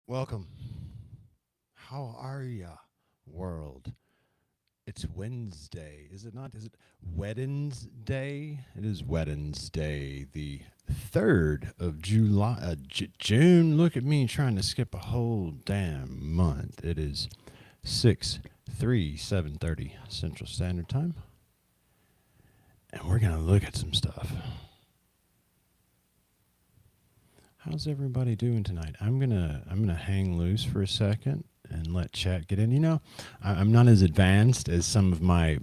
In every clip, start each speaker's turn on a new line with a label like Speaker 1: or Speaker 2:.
Speaker 1: Welcome. How are ya, world? It's Wednesday, is it not? Is it Wednesday? It is Wednesday, the 3rd of July, June. Look at me trying to skip a whole damn month. It is 7:30 Central Standard Time, and we're going to look at some stuff. How's everybody doing tonight? I'm gonna hang loose for a second and let chat get in. I'm not as advanced as some of my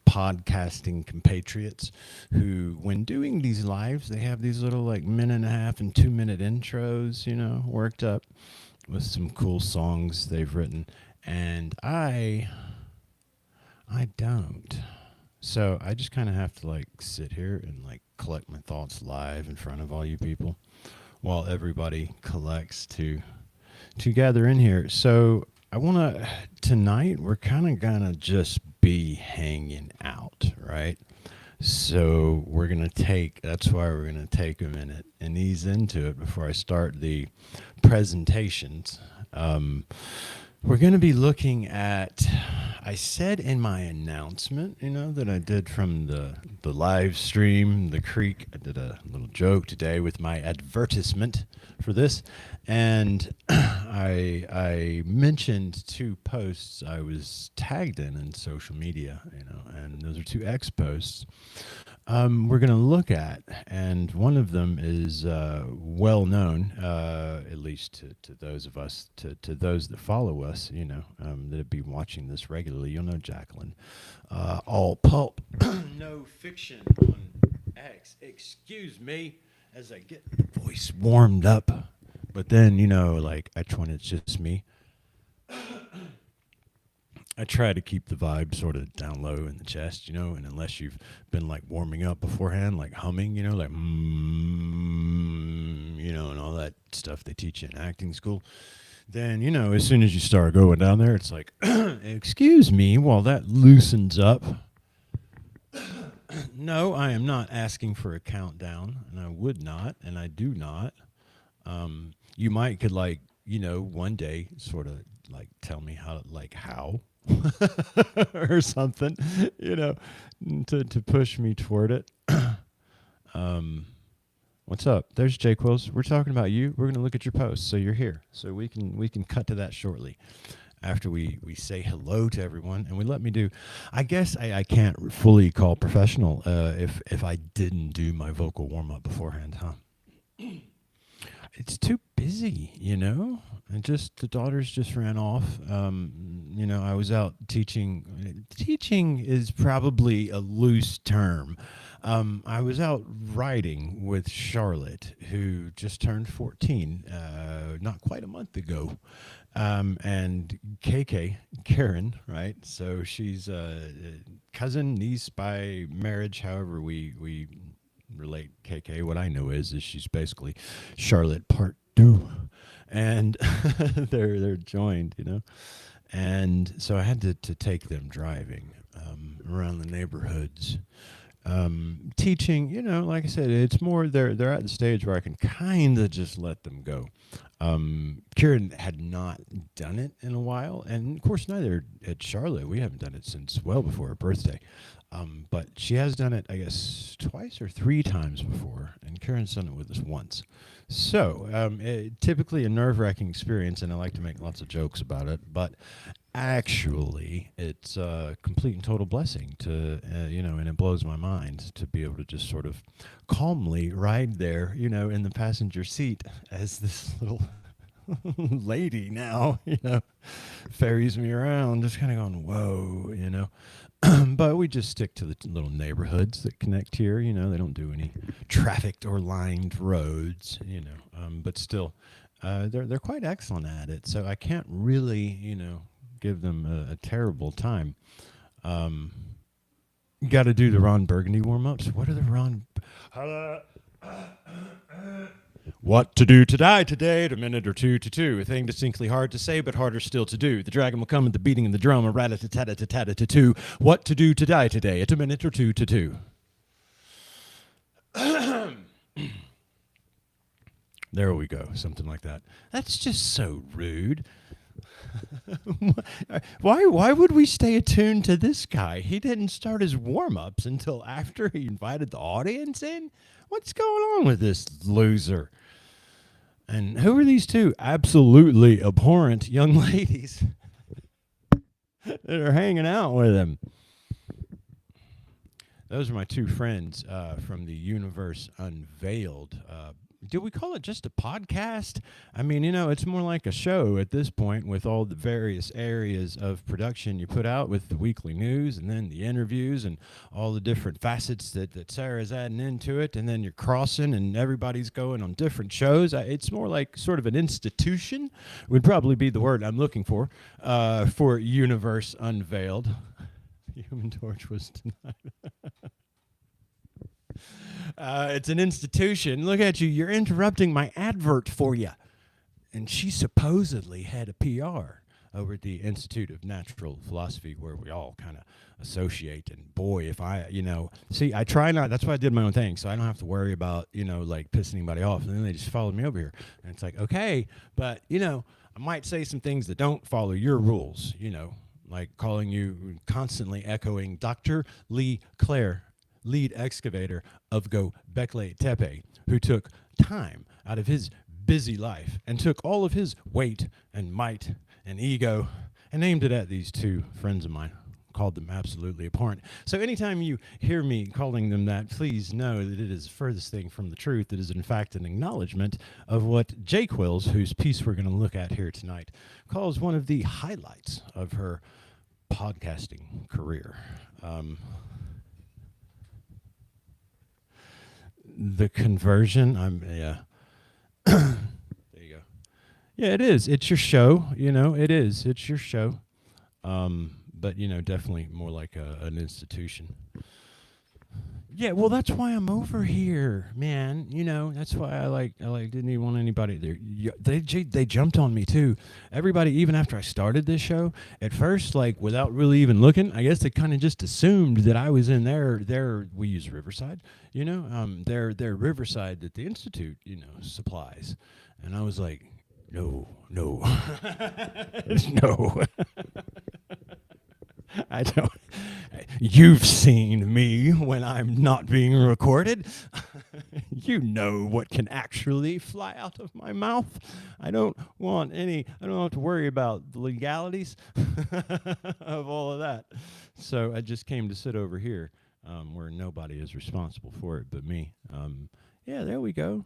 Speaker 1: podcasting compatriots who, when doing these lives, they have these little like minute and a half and 2 minute intros, worked up with some cool songs they've written, and I don't. So I just kind of have to like sit here and like collect my thoughts live in front of all you people while everybody collects to gather in here. So I want to tonight we're kind of gonna just be hanging out, right? So we're gonna take. That's why we're gonna take a minute and ease into it before I start the presentations. We're going to be looking at, I said in my announcement, that I did from the live stream, the Creek. I did a little joke today with my advertisement for this. And I mentioned two posts I was tagged in social media, and those are two X posts. We're going to look at, and one of them is well known, at least to those of us, to those that follow us, that have been watching this regularly. You'll know Jacqueline. All pulp, no fiction on X. Excuse me as I get the voice warmed up. But then, like, when it's just me, I try to keep the vibe sort of down low in the chest, and unless you've been like warming up beforehand, like humming, like, and all that stuff they teach you in acting school, then, as soon as you start going down there, it's like, excuse me, while that loosens up. No, I am not asking for a countdown, and I would not, and I do not. You could like, one day sort of like tell me how or something, to push me toward it. What's up? There's Jake Wills. We're talking about you. We're going to look at your post. So you're here. So we can cut to that shortly after we say hello to everyone, and we let me do. I guess I can't fully call professional if I didn't do my vocal warm up beforehand, huh? It's too busy, and just the daughters just ran off. I was out teaching. Teaching is probably a loose term. I was out riding with Charlotte, who just turned 14, not quite a month ago. And Karen, right? So she's a cousin, niece by marriage, however we relate KK. What I know is she's basically Charlotte part two, and they're joined, and so I had to take them driving around the neighborhoods, teaching. Like I said, it's more they're at the stage where I can kind of just let them go. Kieran had not done it in a while, and of course neither had Charlotte. We haven't done it since well before her birthday. But she has done it, I guess, twice or three times before, and Karen's done it with us once. So, typically a nerve-wracking experience, and I like to make lots of jokes about it, but actually, it's a complete and total blessing to, and it blows my mind to be able to just sort of calmly ride there, in the passenger seat as this little lady now, ferries me around, just kind of going, whoa, But we just stick to the little neighborhoods that connect here. They don't do any trafficked or lined roads. But still, they're quite excellent at it. So I can't really, give them a terrible time. Got to do the Ron Burgundy warm ups. What are the Ron? What to do today, a minute or two to two. A thing distinctly hard to say, but harder still to do. The dragon will come at the beating of the drum, a rat-a-tat-a-tat-a-tat-a-tat-a-two. What to do today, at a minute or two to two. There we go. Something like that. That's just so rude. Why would we stay attuned to this guy? He didn't start his warm-ups until after he invited the audience in? What's going on with this loser? And who are these two absolutely abhorrent young ladies that are hanging out with him? Those are my two friends from the Universe Unveiled. Do we call it just a podcast? I mean, it's more like a show at this point with all the various areas of production you put out with the weekly news and then the interviews and all the different facets that Sarah's adding into it. And then you're crossing and everybody's going on different shows. It's more like sort of an institution would probably be the word I'm looking for Universe Unveiled. The Human Torch was tonight. It's an institution. Look at you. You're interrupting my advert for you. And she supposedly had a PR over at the Institute of Natural Philosophy where we all kind of associate. And boy, if I, see, I try not, that's why I did my own thing. So I don't have to worry about, like pissing anybody off. And then they just followed me over here. And it's like, okay, but, I might say some things that don't follow your rules, like calling you, constantly echoing Dr. Lee Clare, lead excavator of Göbekli Tepe, who took time out of his busy life and took all of his weight and might and ego and aimed it at these two friends of mine, called them absolutely abhorrent. So anytime you hear me calling them that, please know that it is the furthest thing from the truth. It is in fact an acknowledgement of what Jay Quills, whose piece we're going to look at here tonight, calls one of the highlights of her podcasting career. The conversion, there you go. Yeah, it is. It's your show, it is. It's your show. But, definitely more like an institution. Yeah, well, that's why I'm over here, man. That's why I didn't even want anybody there. They jumped on me too. Everybody, even after I started this show, at first, like without really even looking, I guess they kind of just assumed that I was in their. We use Riverside, their Riverside that the Institute, supplies, and I was like, no, no. I don't. You've seen me when I'm not being recorded. You know what can actually fly out of my mouth. I don't have to worry about the legalities of all of that. So I just came to sit over here where nobody is responsible for it but me. Yeah, there we go.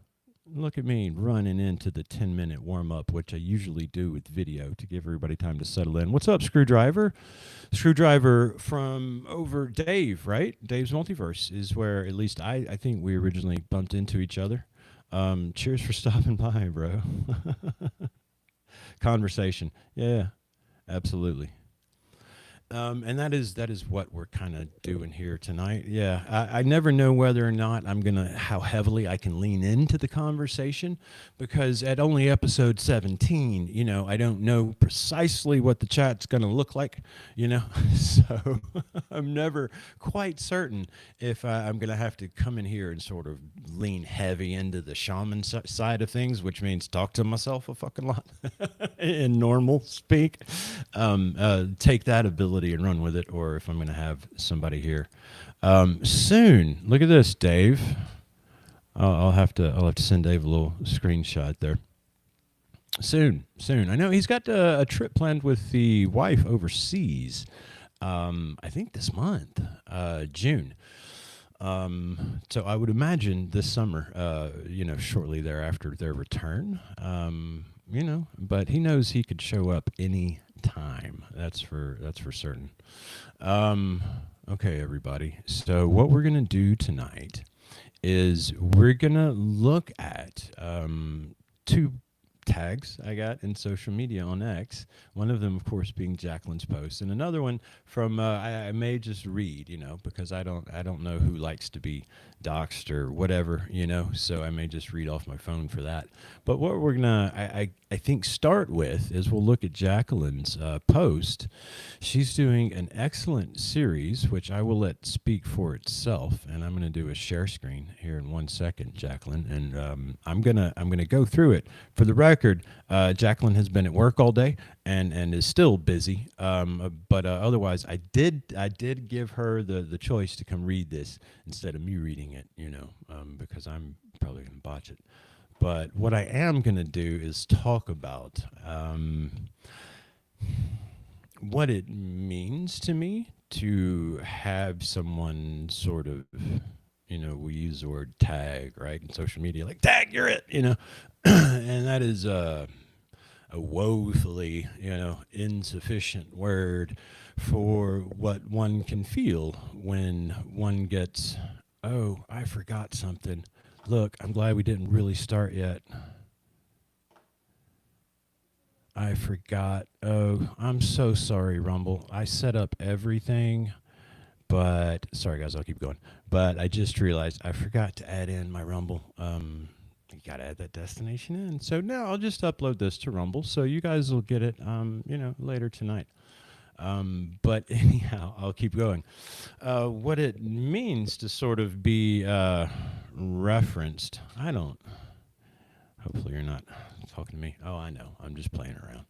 Speaker 1: Look at me running into the 10-minute warm-up, which I usually do with video to give everybody time to settle in. What's up, Screwdriver? Screwdriver from over Dave, right? Dave's Multiverse is where at least I think we originally bumped into each other. Cheers for stopping by, bro. Conversation. Yeah, absolutely. And that is what we're kind of doing here tonight. Yeah, I never know whether or not how heavily I can lean into the conversation, because at only episode 17, I don't know precisely what the chat's going to look like, so I'm never quite certain if I'm going to have to come in here and sort of lean heavy into the shaman side of things, which means talk to myself a fucking lot in normal speak. Take that ability and run with it, or if I'm going to have somebody here soon. Look at this, Dave. I'll have to send Dave a little screenshot there. Soon. I know he's got a trip planned with the wife overseas. I think this month, June. So I would imagine this summer, shortly thereafter their return. But he knows he could show up any time. That's for certain. Okay, everybody. So what we're gonna do tonight is we're gonna look at two tags I got in social media on X. One of them, of course, being Jacqueline's post, and another one from I may just read, because I don't know who likes to be doxxed or whatever, So I may just read off my phone for that. But what we're gonna I think start with is we'll look at Jacqueline's post. She's doing an excellent series, which I will let speak for itself, and I'm gonna do a share screen here in 1 second, Jacqueline, and I'm gonna go through it. For the record, Jacqueline has been at work all day and is still busy. But otherwise, I did give her the choice to come read this instead of me reading it, because I'm probably gonna botch it. But what I am gonna do is talk about what it means to me to have someone sort of, we use the word tag, right, in social media, like tag, you're it, and that is a woefully, insufficient word for what one can feel when one gets, oh, I forgot something. Look, I'm glad we didn't really start yet. I forgot. Oh, I'm so sorry, Rumble. I set up everything, but sorry, guys, I'll keep going. But I just realized I forgot to add in my Rumble. You got to add that destination in. So now I'll just upload this to Rumble, so you guys will get it, later tonight. But anyhow, I'll keep going. What it means to sort of be referenced, hopefully you're not talking to me. Oh, I know. I'm just playing around.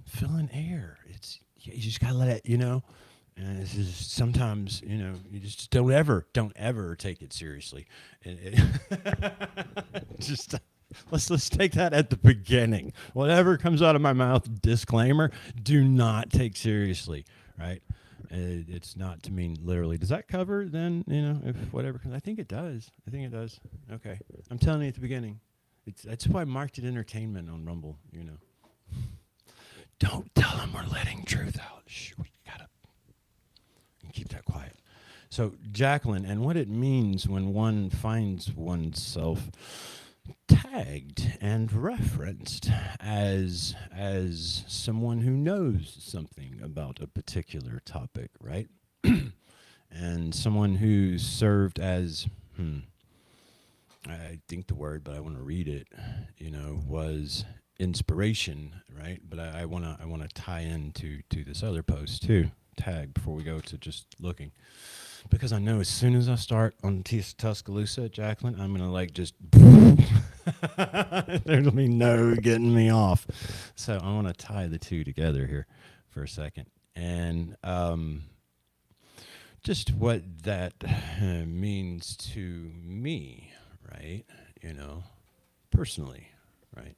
Speaker 1: Fill in air. You just gotta let it, and it's just sometimes, you just don't ever take it seriously. Just let's take that at the beginning. Whatever comes out of my mouth, disclaimer: do not take seriously, right? It's not to mean literally. Does that cover then? If whatever. I think it does. Okay, I'm telling you at the beginning. That's why I marked it entertainment on Rumble. Don't tell them we're letting truth out. Shh, we gotta keep that quiet. So Jacqueline, and what it means when one finds oneself tagged and referenced as someone who knows something about a particular topic, right? And someone who served as I think the word, but I want to read it, was inspiration, right? But I want to tie into this other post too, tag, before we go to just looking. Because I know as soon as I start on Tuscaloosa, Jacqueline, I'm going to just, there'll be no getting me off. So I want to tie the two together here for a second. And just what that means to me, right? Personally, right?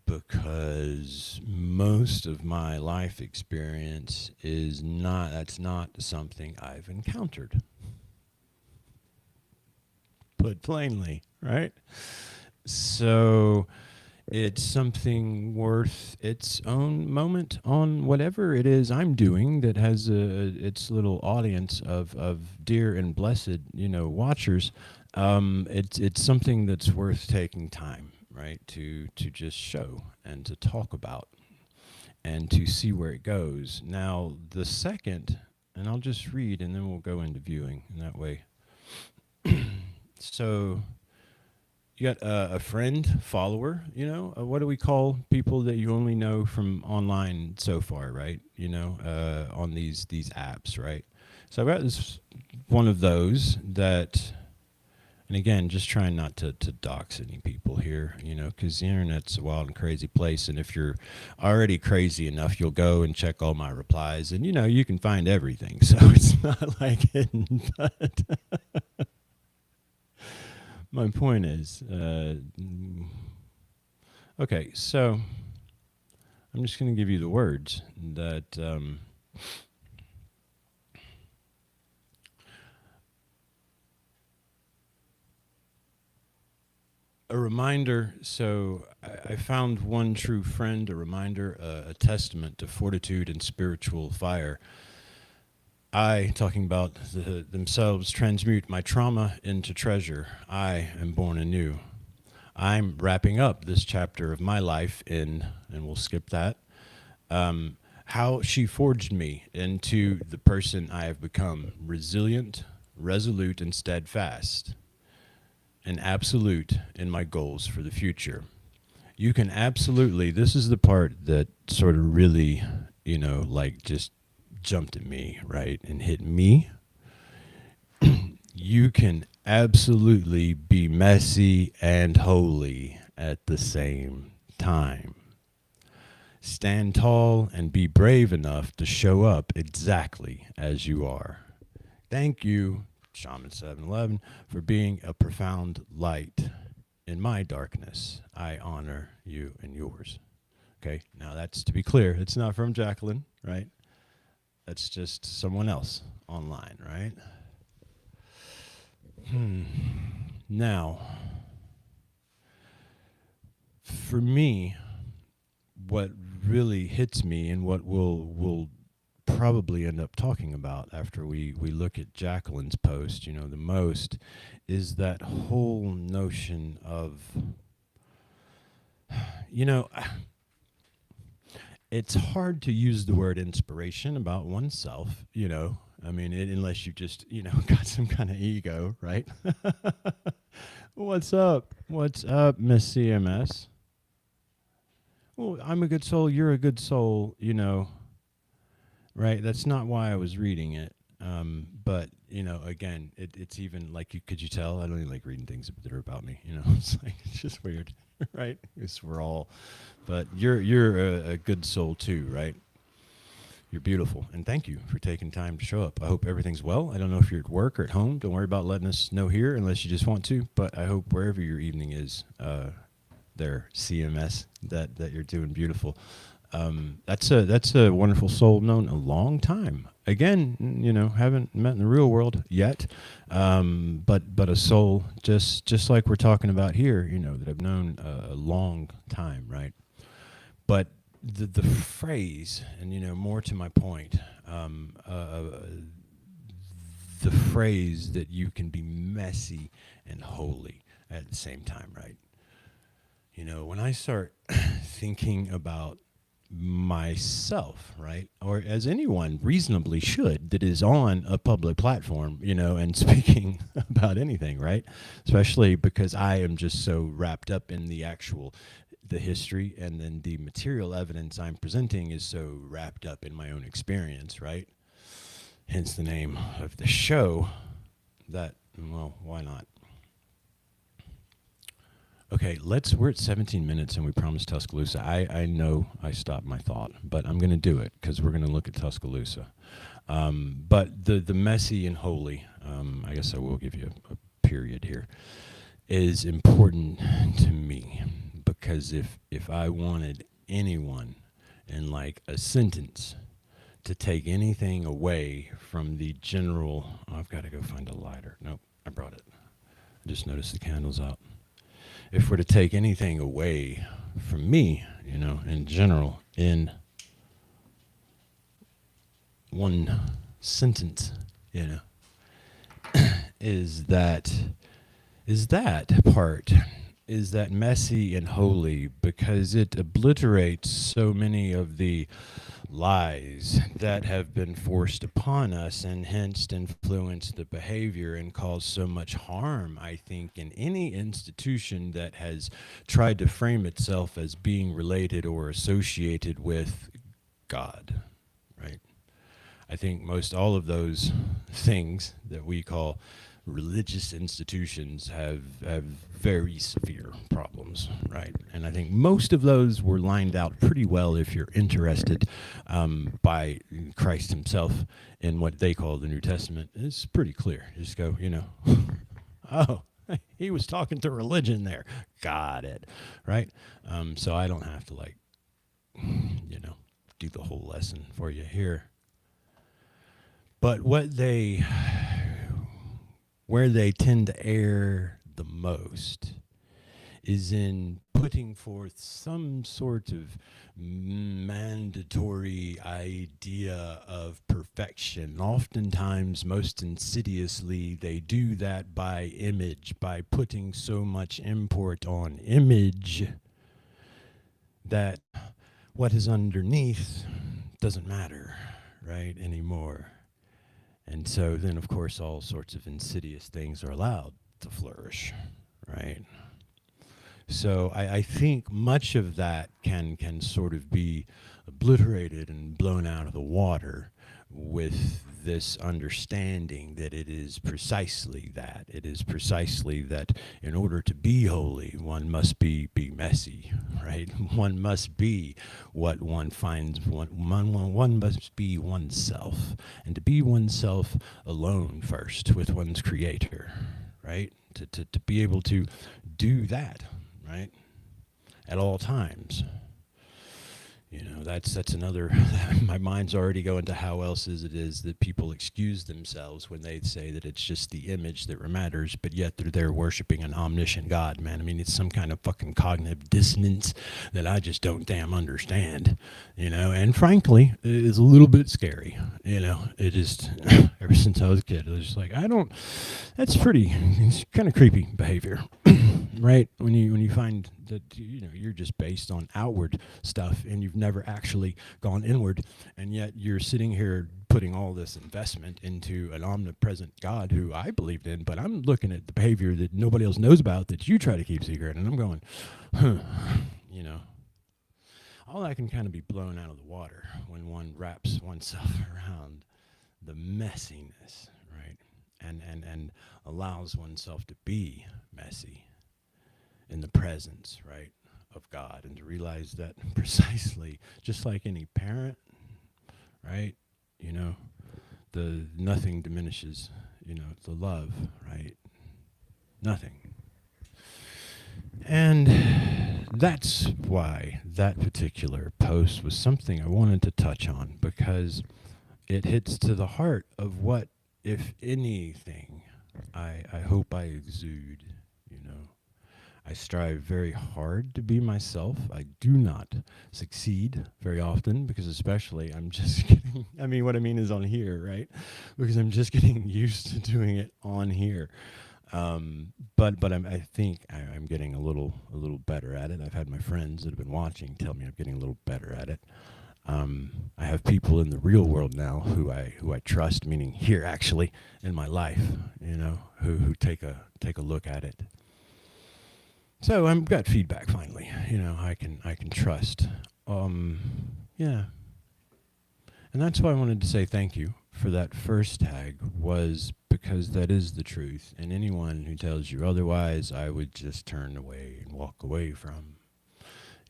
Speaker 1: Because most of my life experience that's not something I've encountered. Put plainly, right? So it's something worth its own moment on whatever it is I'm doing that has its little audience of dear and blessed, watchers. It's something that's worth taking time, right, to just show and to talk about and to see where it goes. Now, the second, and I'll just read and then we'll go into viewing in that way. So you got a friend, follower, what do we call people that you only know from online so far, right? On these apps, right? So I've got this one of those that, and again, just trying not to dox any people here, because the internet's a wild and crazy place. And if you're already crazy enough, you'll go and check all my replies, and you can find everything. So it's not like hidden, but my point is, okay, so I'm just going to give you the words that a reminder. So I found one true friend, a reminder, a testament to fortitude and spiritual fire. I, talking about themselves, transmute my trauma into treasure. I am born anew. I'm wrapping up this chapter of my life in, and we'll skip that, how she forged me into the person I have become: resilient, resolute, and steadfast, and absolute in my goals for the future. You can absolutely, this is the part that sort of really, like just jumped at me, right? And hit me. You can absolutely be messy and holy at the same time. Stand tall and be brave enough to show up exactly as you are. Thank you, Shaman 711, for being a profound light in my darkness. I honor you and yours. Okay, now that's, to be clear, it's not from Jacqueline, right? That's just someone else online, right? Now, for me, what really hits me and what we'll probably end up talking about after we look at Jacqueline's post, the most, is that whole notion of, it's hard to use the word inspiration about oneself, I mean, unless you just, got some kind of ego, right? What's up? What's up, Miss CMS? Well, I'm a good soul, you're a good soul, right? That's not why I was reading it. But, again, it's even like, could you tell? I don't even like reading things that are about me, it's like, it's just weird, right? Because we're all, but you're a good soul too, right? You're beautiful, and thank you for taking time to show up. I hope everything's well. I don't know if you're at work or at home. Don't worry about letting us know here unless you just want to, but I hope wherever your evening is, there, CMS, that you're doing beautiful. That's a wonderful soul known a long time. Again, haven't met in the real world yet, but a soul just like we're talking about here, that I've known a long time, right? But the phrase, and more to my point, the phrase that you can be messy and holy at the same time, right? When I start thinking about myself, right, or as anyone reasonably should that is on a public platform, and speaking about anything, right, especially because I am just so wrapped up in the history, and then the material evidence I'm presenting is so wrapped up in my own experience, right? Hence the name of the show. That, well, why not? Okay, we're at 17 minutes and we promised Tuscaloosa. I know I stopped my thought, but I'm going to do it because we're going to look at Tuscaloosa. But the messy and holy, I guess I will give you a period here, is important to me, because if I wanted anyone in like a sentence to take anything away from the general, I've got to go find a lighter. Nope, I brought it. I just noticed the candle's out. If we're to take anything away from me, in general, in one sentence, is that part, is that messy and holy, because it obliterates so many of the lies that have been forced upon us and hence influence the behavior and cause so much harm, I think, in any institution that has tried to frame itself as being related or associated with God, right? I think most all of those things that we call religious institutions have very severe problems, right? And I think most of those were lined out pretty well if you're interested by Christ himself in what they call the New Testament. It's pretty clear. You just go, oh, he was talking to religion there. Got it, right? So I don't have to do the whole lesson for you here. But where they tend to err the most is in putting forth some sort of mandatory idea of perfection. Oftentimes, most insidiously, they do that by image, by putting so much import on image that what is underneath doesn't matter, right, anymore. And so then, of course, all sorts of insidious things are allowed to flourish, right? So I think much of that can sort of be obliterated and blown out of the water with this understanding that it is precisely that. It is precisely that in order to be holy, one must be messy, right? One must be what one finds, one must be oneself. And to be oneself alone first with one's creator, right? To be able to do that, right? At all times. You know, that's another, my mind's already going to how else is it is that people excuse themselves when they say that it's just the image that matters, but yet they're there worshiping an omniscient God, man. I mean, it's some kind of fucking cognitive dissonance that I just don't damn understand, you know, and frankly, it is a little bit scary, you know. It just, ever since I was a kid, I was just like, that's pretty, it's kind of creepy behavior, right? When you find that, you know, you're just based on outward stuff and you've never actually gone inward, and yet you're sitting here putting all this investment into an omnipresent God who I believed in, but I'm looking at the behavior that nobody else knows about that you try to keep secret, and I'm going, you know, all that can kind of be blown out of the water when one wraps oneself around the messiness, right? And allows oneself to be messy in the presence, right, of God, and to realize that precisely, just like any parent, right, you know, the nothing diminishes, you know, the love, right, nothing. And that's why that particular post was something I wanted to touch on, because it hits to the heart of what, if anything, I hope I exude, you know. I strive very hard to be myself. I do not succeed very often because especially I'm just getting, I mean, what I mean is on here, right? Because I'm just getting used to doing it on here. But I think I'm getting a little better at it. I've had my friends that have been watching tell me I'm getting a little better at it. I have people in the real world now who I trust, meaning here actually in my life, you know, who take a look at it. So I've got feedback finally, you know, I can trust. Yeah. And that's why I wanted to say thank you for that first tag, was because that is the truth. And anyone who tells you otherwise, I would just turn away and walk away from,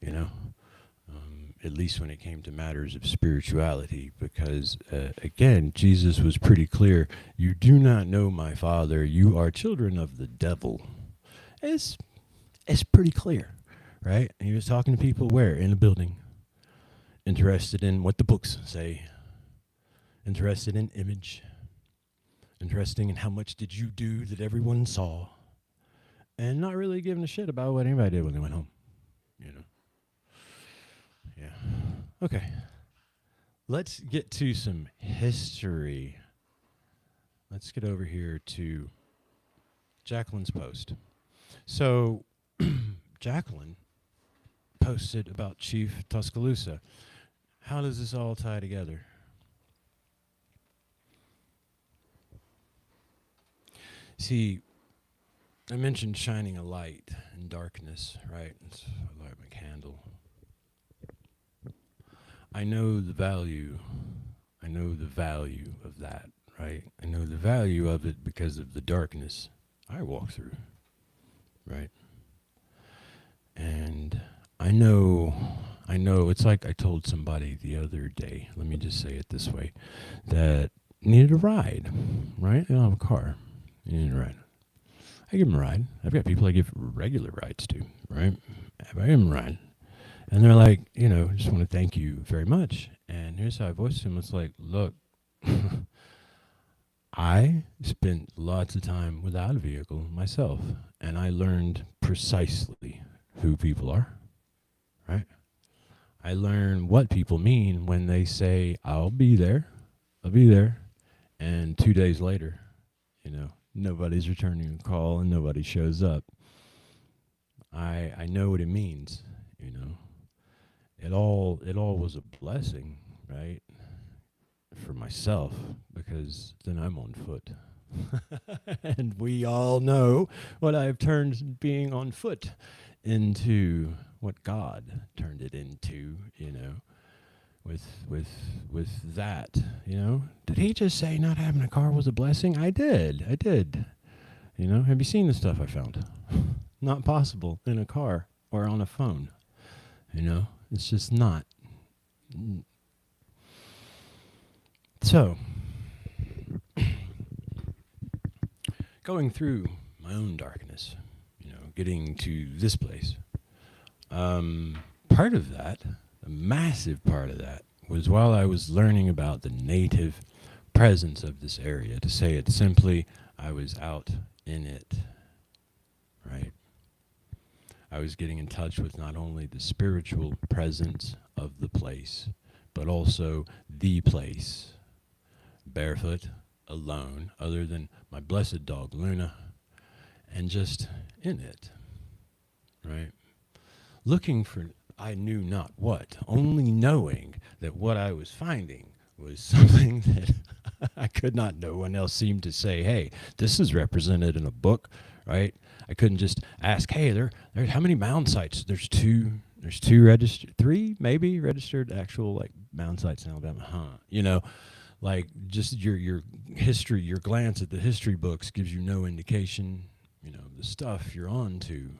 Speaker 1: you know, at least when it came to matters of spirituality, because again, Jesus was pretty clear. You do not know my Father. You are children of the devil. It's pretty clear, right? And he was talking to people where? In a building. Interested in what the books say. Interested in image. Interested in how much did you do that everyone saw. And not really giving a shit about what anybody did when they went home. You know? Yeah. Okay. Let's get to some history. Let's get over here to Jacqueline's post. So, Jacqueline posted about Chief Tuscaloosa. How does this all tie together? See, I mentioned shining a light in darkness, right? Let's light my candle. I know the value. I know the value of that, right? I know the value of it because of the darkness I walk through, right? And I know, it's like I told somebody the other day, let me just say it this way, that needed a ride, right? They don't have a car. You need a ride. I give them a ride. I've got people I give regular rides to, right? I give them a ride. And they're like, you know, just want to thank you very much. And here's how I voiced them. It's like, look, I spent lots of time without a vehicle myself, and I learned precisely who people are, right? I learned what people mean when they say, I'll be there, and 2 days later, nobody's returning a call and nobody shows up. I know what it means, you know. It all was a blessing, right? For myself, because then I'm on foot. And we all know what I've turned being on foot into, what God turned it into, with that, Did he just say not having a car was a blessing? I did. Have you seen the stuff I found? Not possible in a car or on a phone. It's just not. So, going through my own darkness, getting to this place, part of that, a massive part of that, was while I was learning about the native presence of this area. To say it simply, I was out in it, right? I was getting in touch with not only the spiritual presence of the place, but also the place, barefoot, alone, other than my blessed dog Luna, and just in it, right? Looking for I knew not what, only knowing that what I was finding was something that I could not. No one else seemed to say, hey, this is represented in a book, right? I couldn't just ask, hey, there how many mound sites? There's two registered, three maybe registered actual like mound sites in Alabama, like just your history, your glance at the history books gives you no indication, the stuff you're on to.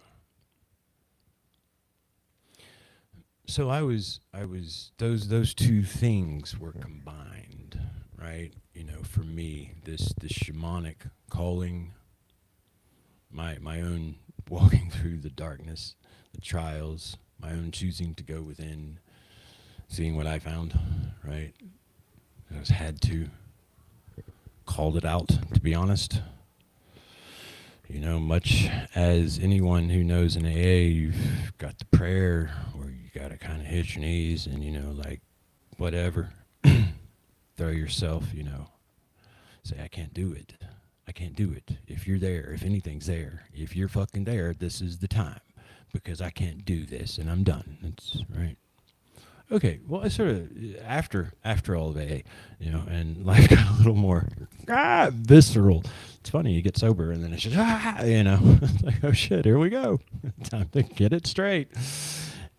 Speaker 1: So I was those two things were combined, right? For me, this shamanic calling, my own walking through the darkness, the trials, my own choosing to go within, seeing what I found, right? I was had to called it out, to be honest. Much as anyone who knows in AA, you've got the prayer where you got to kind of hit your knees and, like, whatever, throw yourself, say, I can't do it. I can't do it. If you're there, if anything's there, if you're fucking there, this is the time, because I can't do this and I'm done. That's right. Okay, well, I sort of, after all of AA, and life got a little more visceral. It's funny, you get sober, and then it's just, it's like, oh shit, here we go. Time to get it straight.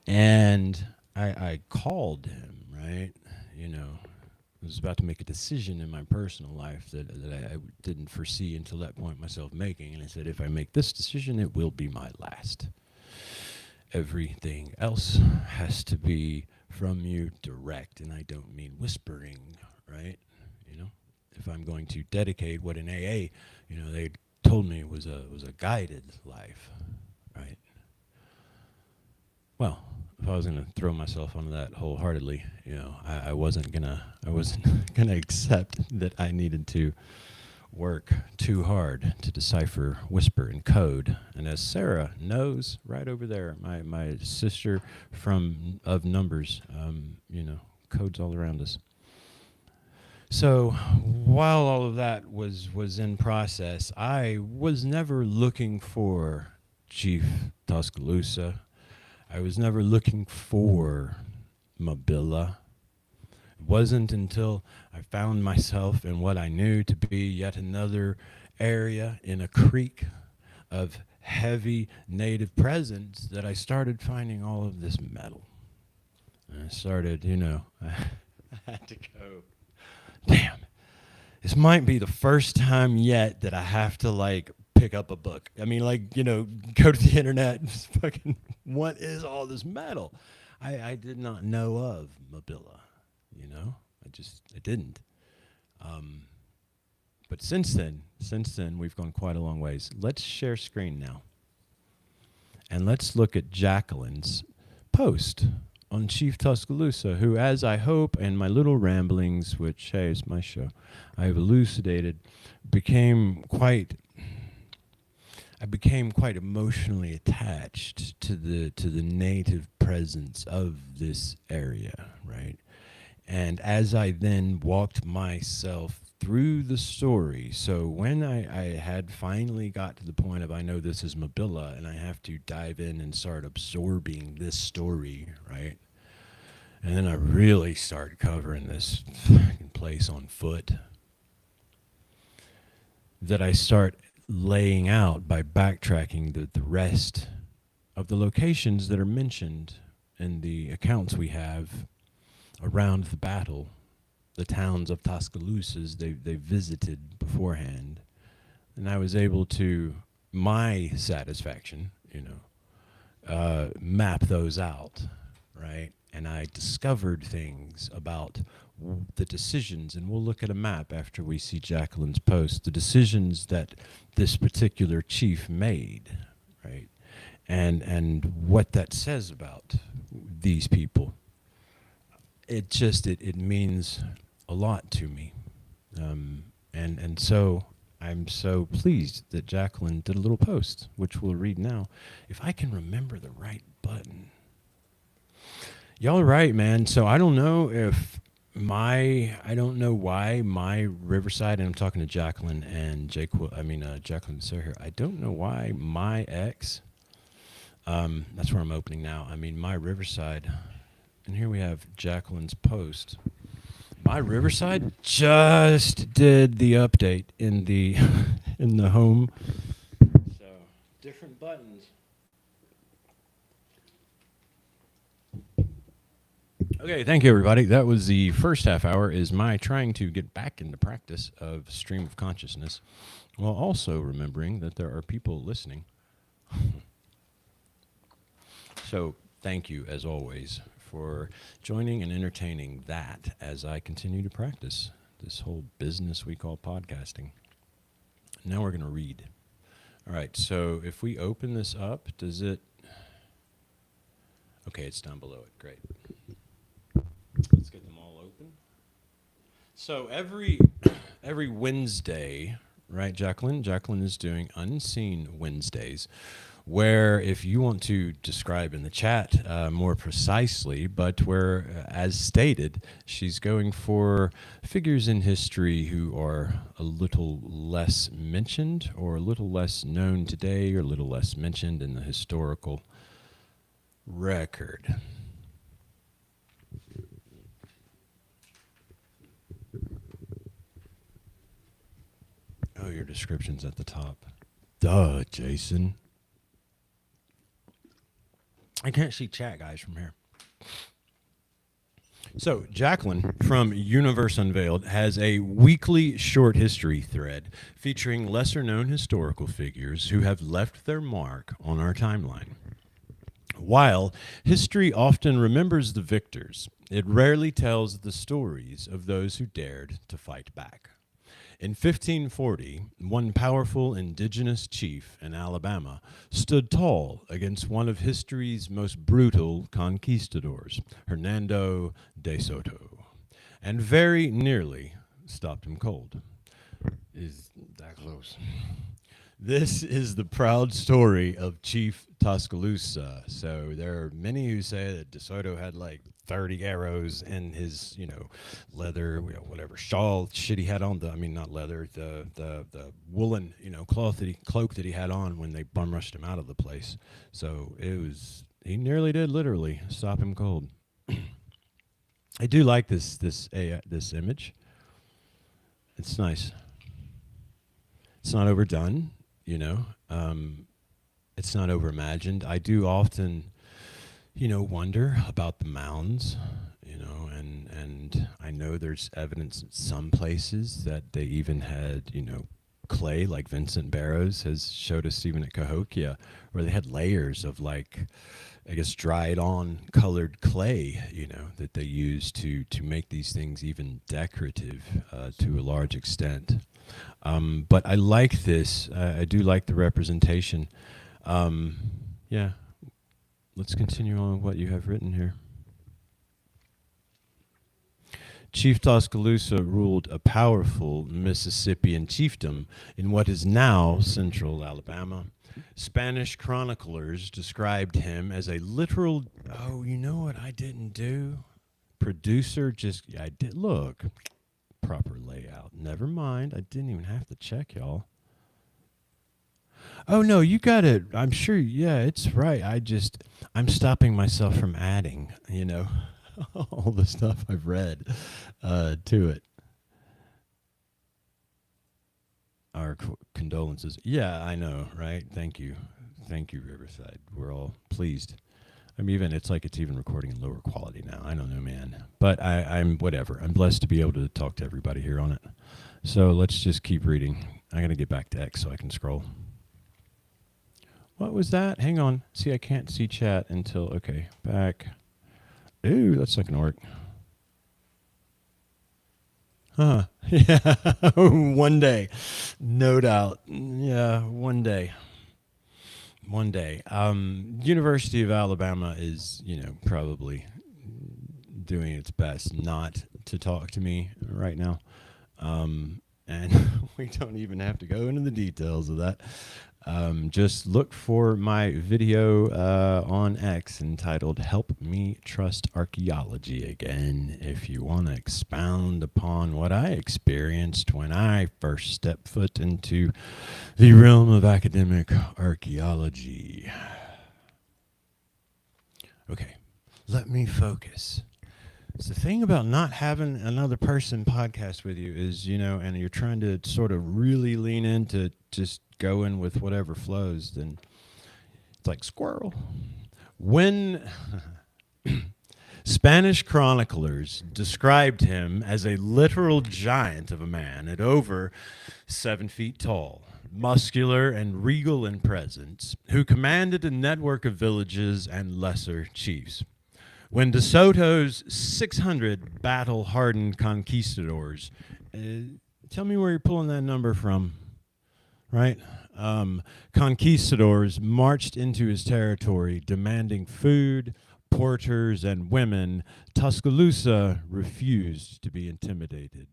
Speaker 1: And I called him, right? I was about to make a decision in my personal life that I didn't foresee until that point myself making, and I said, if I make this decision, it will be my last. Everything else has to be from you direct, and I don't mean whispering, right? If I'm going to dedicate what in AA, they told me it was a guided life, right? Well, if I was gonna throw myself onto that wholeheartedly, I wasn't gonna accept that I needed to work too hard to decipher whisper and code. And as Sarah knows, right over there, my sister of numbers, codes all around us. So while all of that was in process, I was never looking for Chief Tuscaloosa. I was never looking for Mabilla. It wasn't until I found myself in what I knew to be yet another area in a creek of heavy native presence that I started finding all of this metal. And I started, I had to go, damn, this might be the first time yet that I have to, like, pick up a book. I mean, like, go to the internet and just fucking, what is all this metal? I did not know of Mabilla. I didn't. But since then, we've gone quite a long ways. Let's share screen now. And let's look at Jacqueline's post on Chief Tuscaloosa, who, as I hope, and my little ramblings, which, hey, it's my show, I have elucidated, became quite I became quite emotionally attached to the native presence of this area, right? And as I then walked myself through the story, so when I had finally got to the point of I know this is Mabilla and I have to dive in and start absorbing this story, right? And then I really started covering this fucking place on foot, that I start laying out by backtracking the rest of the locations that are mentioned in the accounts we have around the battle, the towns of Tuscaloosas they visited beforehand. And I was able to, my satisfaction, map those out, right? And I discovered things about the decisions, and we'll look at a map after we see Jacqueline's post, the decisions that this particular chief made, right? And what that says about these people. It means a lot to me. And so I'm so pleased that Jacqueline did a little post, which we'll read now. If I can remember the right button. Y'all are right, man. So I don't know why my Riverside, and I'm talking to Jacqueline and Jacqueline Sir, I don't know why my ex, that's where I'm opening now. My Riverside, and here we have Jacqueline's post. My Riverside just did the update in the in the home. So different buttons. Okay, thank you, everybody. That was the first half hour, is my trying to get back into practice of stream of consciousness, while also remembering that there are people listening. So thank you, as always, for joining and entertaining that as I continue to practice this whole business we call podcasting. Now we're going to read. All right, so if we open this up, does it... Okay, it's down below it. Great. Let's get them all open. So every Wednesday, right, Jacqueline? Jacqueline is doing Unseen Wednesdays, where if you want to describe in the chat more precisely, but where, as stated, she's going for figures in history who are a little less mentioned or a little less known today or a little less mentioned in the historical record. Oh, your description's at the top. Duh, Jason. I can't see chat, guys, from here. So, Jacqueline from Universe Unveiled has a weekly short history thread featuring lesser-known historical figures who have left their mark on our timeline. While history often remembers the victors, it rarely tells the stories of those who dared to fight back. In 1540, one powerful indigenous chief in Alabama stood tall against one of history's most brutal conquistadors, Hernando de Soto, and very nearly stopped him cold. Is that close? This is the proud story of Chief Tuscaloosa. So there are many who say that De Soto had like 30 arrows in his, leather, whatever shawl shit he had on. Not leather, the woolen, cloak that he had on when they bum rushed him out of the place. So he nearly did literally stop him cold. I do like this image. It's nice. It's not overdone. It's not overimagined. I do often, wonder about the mounds, and I know there's evidence in some places that they even had, clay, like Vincent Barrows has showed us even at Cahokia, where they had layers of dried on colored clay, that they used to make these things even decorative to a large extent. But I like this. I do like the representation. Yeah. Let's continue on with what you have written here. Chief Tuscaloosa ruled a powerful Mississippian chiefdom in what is now central Alabama. Spanish chroniclers described him as a literal, oh, you know what I didn't do? Producer just, I did, look, proper layout. Never mind, I didn't even have to check, y'all. Oh, no, you got it. I'm sure, yeah, it's right. I'm stopping myself from adding, all the stuff I've read to it. Our condolences. Yeah, I know, right? Thank you. Thank you, Riverside. We're all pleased. It's like it's even recording in lower quality now. I don't know, man. But I'm whatever. I'm blessed to be able to talk to everybody here on it. So let's just keep reading. I got to get back to X so I can scroll. What was that? Hang on. See, I can't see chat until, okay, back. Ooh, that's not going to work. Huh. Yeah. One day. No doubt. Yeah, one day. One day. University of Alabama is, probably doing its best not to talk to me right now. And we don't even have to go into the details of that. Just look for my video on X entitled Help Me Trust Archaeology Again if you want to expound upon what I experienced when I first stepped foot into the realm of academic archaeology. Okay, let me focus. So the thing about not having another person podcast with you is, and you're trying to sort of really lean into just going with whatever flows, then it's like squirrel. When Spanish chroniclers described him as a literal giant of a man at over 7 feet tall, muscular and regal in presence, who commanded a network of villages and lesser chiefs. When De Soto's 600 battle-hardened conquistadors, tell me where you're pulling that number from, right? Conquistadors marched into his territory demanding food, porters, and women. Tuscaloosa refused to be intimidated.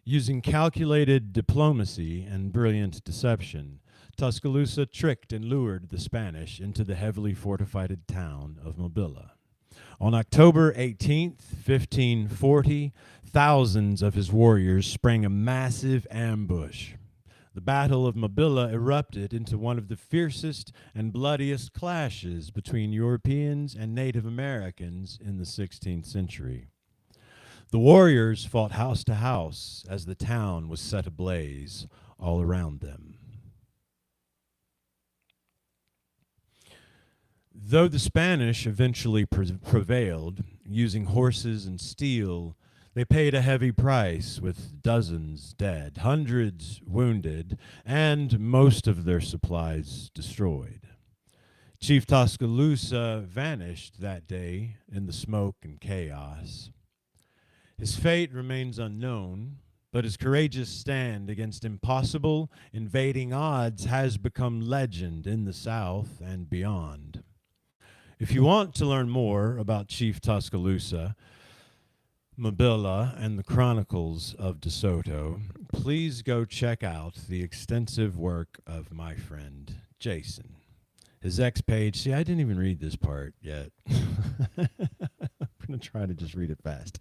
Speaker 1: Using calculated diplomacy and brilliant deception, Tuscaloosa tricked and lured the Spanish into the heavily fortified town of Mabilla. On October 18th, 1540, thousands of his warriors sprang a massive ambush. The Battle of Mabilla erupted into one of the fiercest and bloodiest clashes between Europeans and Native Americans in the 16th century. The warriors fought house to house as the town was set ablaze all around them. Though the Spanish eventually prevailed, using horses and steel, they paid a heavy price with dozens dead, hundreds wounded, and most of their supplies destroyed. Chief Tuscaloosa vanished that day in the smoke and chaos. His fate remains unknown, but his courageous stand against impossible, invading odds has become legend in the South and beyond. If you want to learn more about Chief Tuscaloosa, Mabilla, and the Chronicles of De Soto, please go check out the extensive work of my friend Jason. His X page, see, I didn't even read this part yet. I'm going to try to just read it fast.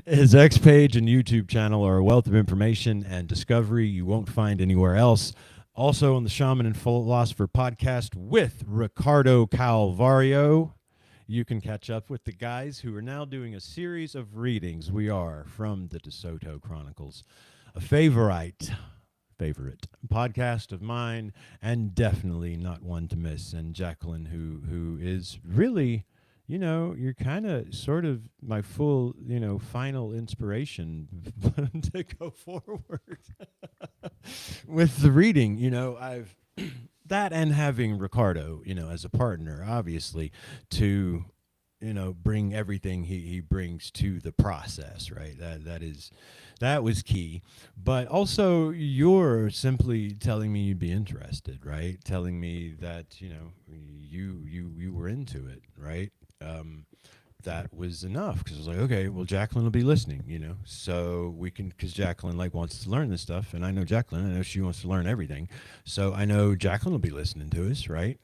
Speaker 1: His X page and YouTube channel are a wealth of information and discovery you won't find anywhere else. Also on the Shaman and Philosopher podcast with Ricardo Calvario, you can catch up with the guys who are now doing a series of readings. We are from the De Soto Chronicles, a favorite podcast of mine, and definitely not one to miss. And Jacqueline, who is really, you're kind of sort of my full, final inspiration to go forward with the reading. I've that and having Ricardo, as a partner, obviously, to, bring everything he brings to the process, right? That was key. But also, you're simply telling me you'd be interested, right? Telling me that, you were into it, right? that was enough because I was like, okay, well, Jacqueline will be listening, so we can, because Jacqueline like wants to learn this stuff, and I know Jacqueline, I know she wants to learn everything, so I know Jacqueline will be listening to us, right?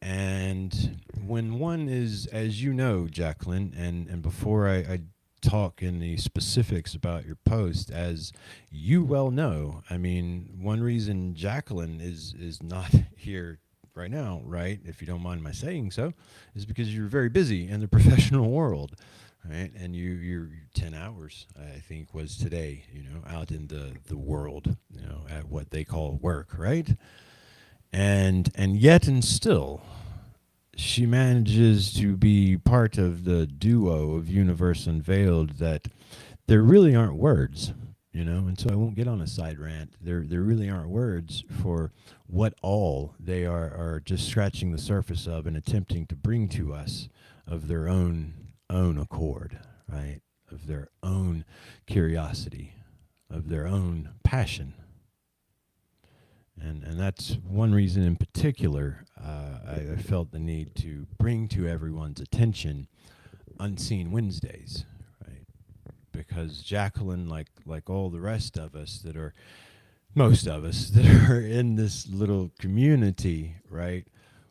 Speaker 1: And when one is, as you know, Jacqueline, and before I talk in the specifics about your post, as you well know, I mean, one reason Jacqueline is not here right now, right, if you don't mind my saying so, is because you're very busy in the professional world, right? And you're 10 hours, I think, was today, out in the world, at what they call work, right? And yet and still, she manages to be part of the duo of Universe Unveiled that there really aren't words, and so I won't get on a side rant. There really aren't words for what all they are just scratching the surface of and attempting to bring to us of their own accord, right? Of their own curiosity, of their own passion. And that's one reason in particular I felt the need to bring to everyone's attention Unseen Wednesdays, right? Because Jacqueline, like all the rest of us that are, most of us that are in this little community, right?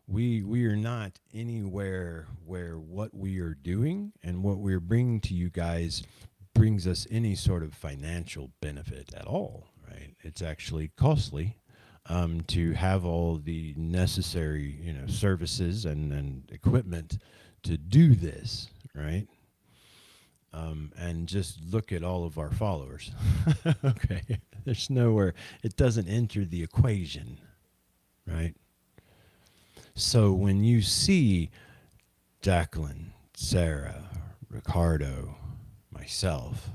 Speaker 1: We are not anywhere where what we are doing and what we're bringing to you guys brings us any sort of financial benefit at all, right? It's actually costly to have all the necessary, services and equipment to do this, right? And just look at all of our followers. Okay, there's nowhere it doesn't enter the equation, right? So when you see Jacqueline, Sarah, Ricardo, myself,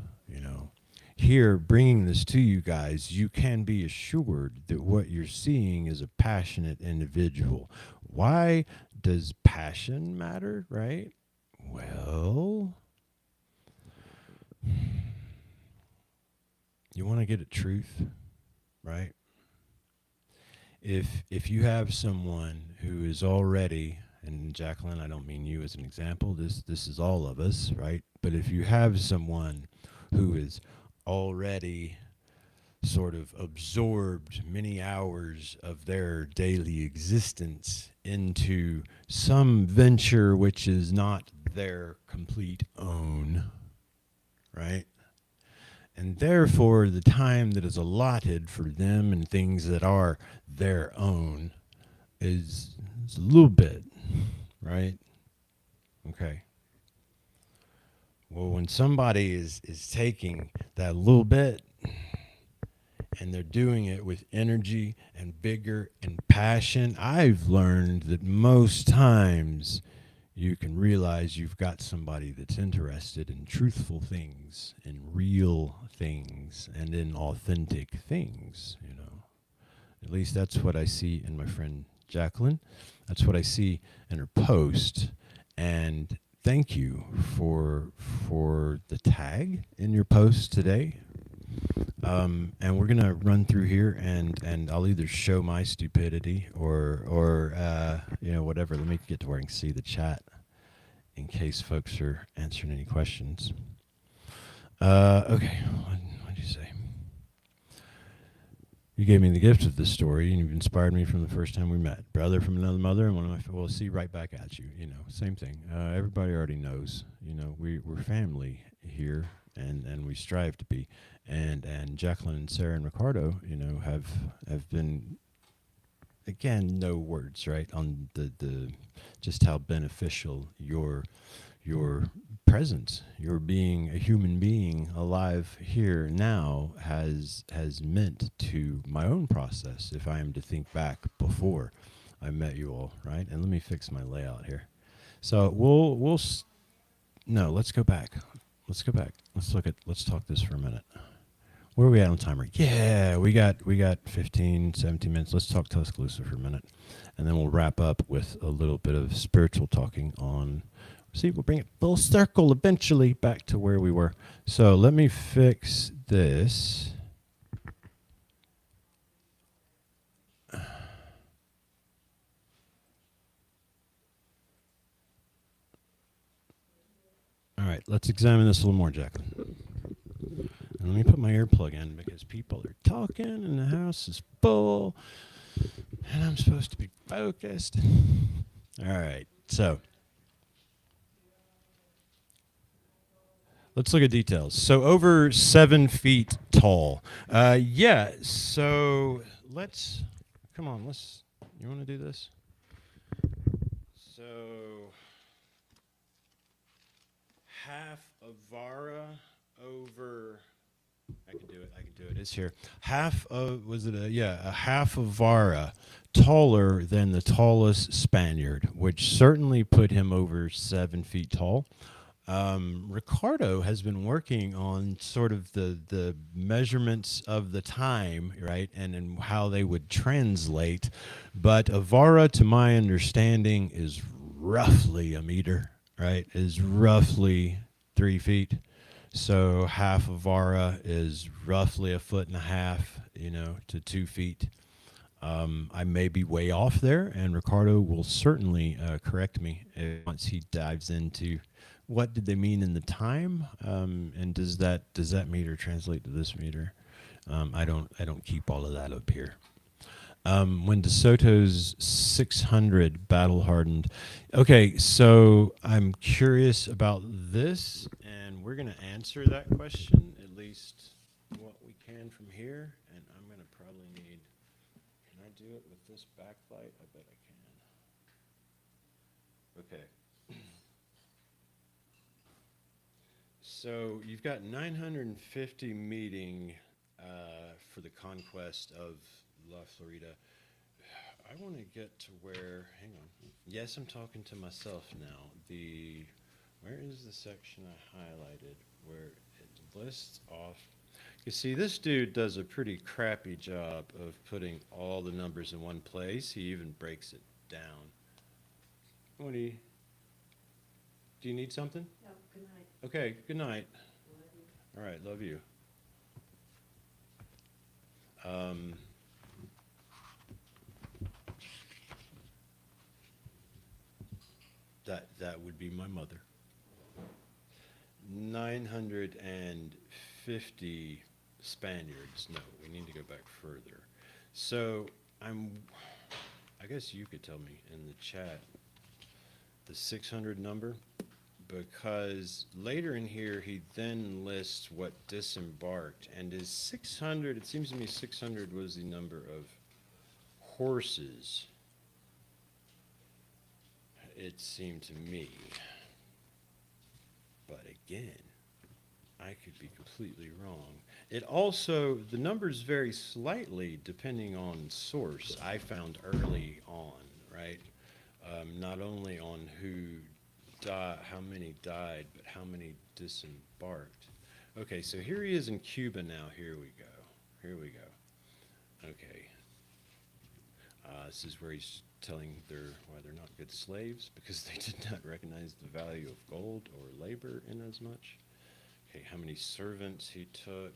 Speaker 1: here bringing this to you guys, you can be assured that what you're seeing is a passionate individual. Why does passion matter, right? Well, you want to get at truth, right? If you have someone who is already, and Jacqueline, I don't mean you as an example, this is all of us, right? But if you have someone who is already sort of absorbed many hours of their daily existence into some venture which is not their complete own, right? And therefore, the time that is allotted for them and things that are their own is a little bit, right? Okay. Well, when somebody is taking that little bit and they're doing it with energy and vigor and passion, I've learned that most times you can realize you've got somebody that's interested in truthful things, in real things, and in authentic things, At least that's what I see in my friend Jacqueline. That's what I see in her post. And thank you for the tag in your post today. And we're gonna run through here, and I'll either show my stupidity or whatever. Let me get to where I can see the chat in case folks are answering any questions. Okay, what did you say? You gave me the gift of this story, and you've inspired me from the first time we met. Brother from another mother, and one of my we'll see right back at you. Same thing. Everybody already knows. We're family here, and we strive to be. And Jacqueline and Sarah and Ricardo, have been, again, no words, right, on the just how beneficial your presence, your being a human being alive here now has meant to my own process. If I am to think back before I met you all, right? And let me fix my layout here. So no, let's go back. Let's talk this for a minute. Where are we at on timer? Yeah, we got 15, 17 minutes. Let's talk Tuscaloosa for a minute. And then we'll wrap up with a little bit of spiritual talking on, we'll bring it full circle eventually back to where we were. So let me fix this. right, let's examine this a little more, Jacqueline. And let me put my earplug in because people are talking and the house is full and I'm supposed to be focused. All right, so let's look at details. So over 7 feet tall. Yeah, so let's, come on, you want to do this? So half a vara over, I can do it, it's here. Half of, a half a vara taller than the tallest Spaniard, which certainly put him over 7 feet tall. Ricardo has been working on sort of the measurements of the time, right, and how they would translate. But a vara, to my understanding, is roughly a meter, right, is roughly 3 feet. So half a vara is roughly 1.5 feet, to 2 feet. I may be way off there, and Ricardo will certainly correct me once he dives into what did they mean in the time, and does that meter translate to this meter? I don't keep all of that up here. When DeSoto's 600 battle hardened. Okay, so I'm curious about this, and we're going to answer that question, at least what we can from here, and I'm going to probably need, can I do it with this backlight? I bet I can. Okay. So you've got 950 meeting for the conquest of La Florida. I want to get to where, hang on. Yes, I'm talking to myself now. Where is the section I highlighted where it lists off? You see, this dude does a pretty crappy job of putting all the numbers in one place. He even breaks it down. Do you need something?
Speaker 2: No, good night.
Speaker 1: Okay, good night.
Speaker 2: Love you.
Speaker 1: All right, love you. That would be my mother. 950 Spaniards. No, we need to go back further. So I guess you could tell me in the chat the 600 number, because later in here he then lists what disembarked, and is 600, it seems to me 600 was the number of horses, it seemed to me. But again, I could be completely wrong. It also, the numbers vary slightly depending on source. I found early on, right? Not only on how many died, but how many disembarked. Okay, so here he is in Cuba now. Here we go. Okay. This is where he's telling why they're not good slaves, because they did not recognize the value of gold or labor in as much. Okay, how many servants he took.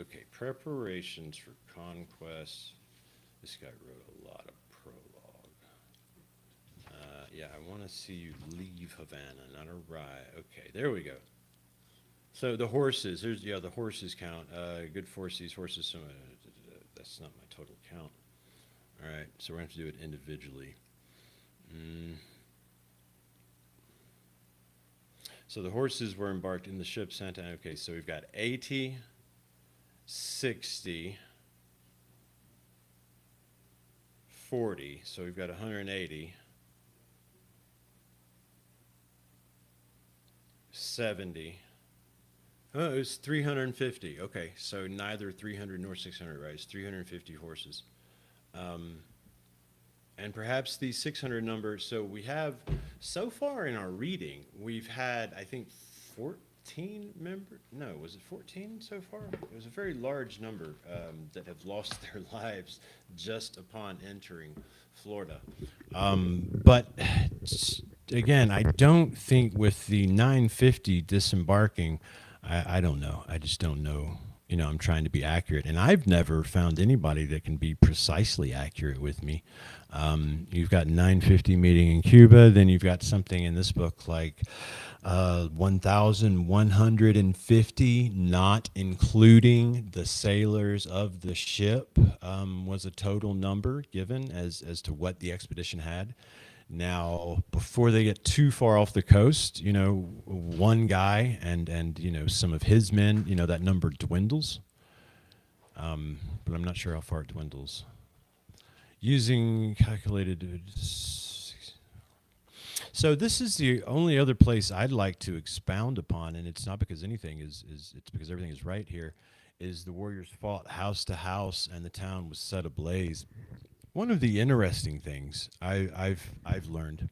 Speaker 1: Okay, preparations for conquest. This guy wrote a lot of prologue. Yeah, I want to see you leave Havana, not arrive. Okay, there we go. So the horses, the horses count. Good force, these horses, that's not my total count. All right, so we're going to have to do it individually. So the horses were embarked in the ship Santa Ana. Okay, so we've got 80, 60, 40, so we've got 180, 70. Oh, it was 350. Okay, so neither 300 nor 600, right? It's 350 horses. And perhaps the 600 number, so we have, so far in our reading, we've had, I think, 14 members. No, was it 14 so far? It was a very large number that have lost their lives just upon entering Florida. But again, I don't think with the 950 disembarking, I don't know. I just don't know I'm trying to be accurate, and I've never found anybody that can be precisely accurate with me. You've got 950 meeting in Cuba, then you've got something in this book like 1,150, not including the sailors of the ship, was a total number given as to what the expedition had. Now, before they get too far off the coast, one guy and some of his men, that number dwindles. But I'm not sure how far it dwindles. Using calculated. So this is the only other place I'd like to expound upon, and it's not because anything it's because everything is right here, is the warriors fought house to house and the town was set ablaze. One of the interesting things I've learned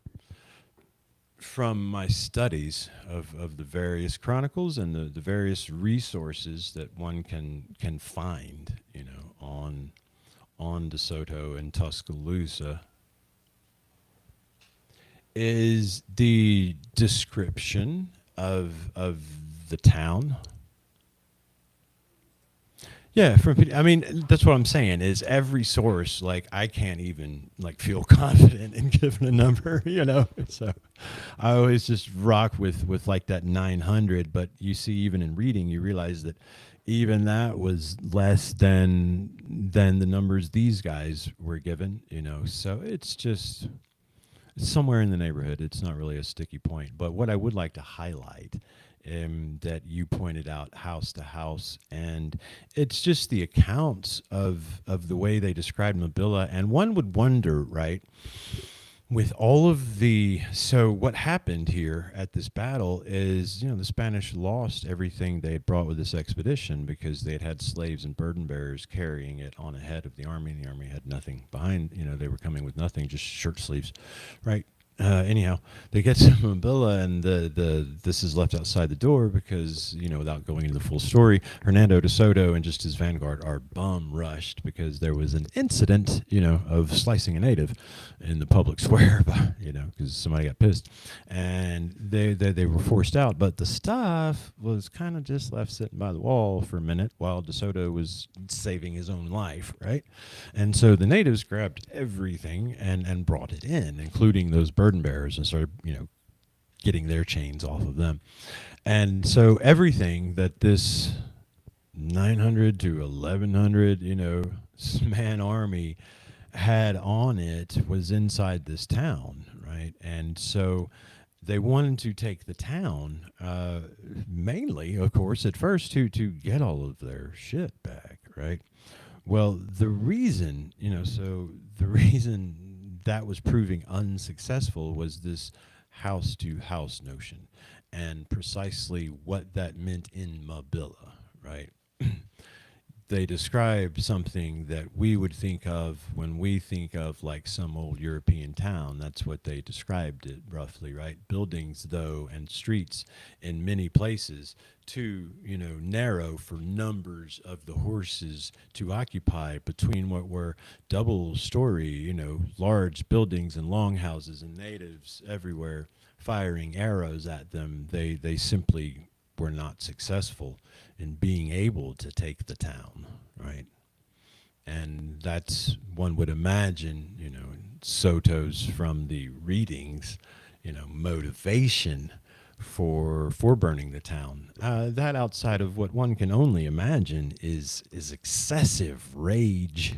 Speaker 1: from my studies of the various chronicles and the various resources that one can find, on DeSoto and Tuscaloosa, is the description of the town. Yeah, I mean, that's what I'm saying is every source, like I can't even like feel confident in giving a number, So I always just rock with like that 900, but you see even in reading, you realize that even that was less than the numbers these guys were given, So it's just somewhere in the neighborhood. It's not really a sticky point, but what I would like to highlight that you pointed out house to house, and it's just the accounts of the way they described Mabilla, and one would wonder, right, with all of so what happened here at this battle is, the Spanish lost everything they had brought with this expedition because they had slaves and burden bearers carrying it on ahead of the army, and the army had nothing behind, they were coming with nothing, just shirt sleeves, right? Anyhow, they get to Mabilla, and this is left outside the door because, without going into the full story, Hernando de Soto and just his vanguard are bum rushed because there was an incident, of slicing a native in the public square, because somebody got pissed, and they were forced out. But the stuff was kind of just left sitting by the wall for a minute while de Soto was saving his own life, right? And so the natives grabbed everything and brought it in, including those burden bearers, and started, getting their chains off of them. And so everything that this 900 to 1100, man army had on it was inside this town, right? And so they wanted to take the town, mainly, of course, at first to get all of their shit back, right? Well, the reason, the reason that was proving unsuccessful was this house to house notion, and precisely what that meant in Mabilla, right? They described something that we would think of when we think of like some old European town. That's what they described it roughly, right? Buildings, though, and streets in many places too, narrow for numbers of the horses to occupy between what were double story, large buildings and longhouses, and natives everywhere firing arrows at them. They simply were not successful in being able to take the town, right? And that's, one would imagine, Soto's, from the readings, motivation for burning the town. That, outside of what one can only imagine, is excessive rage,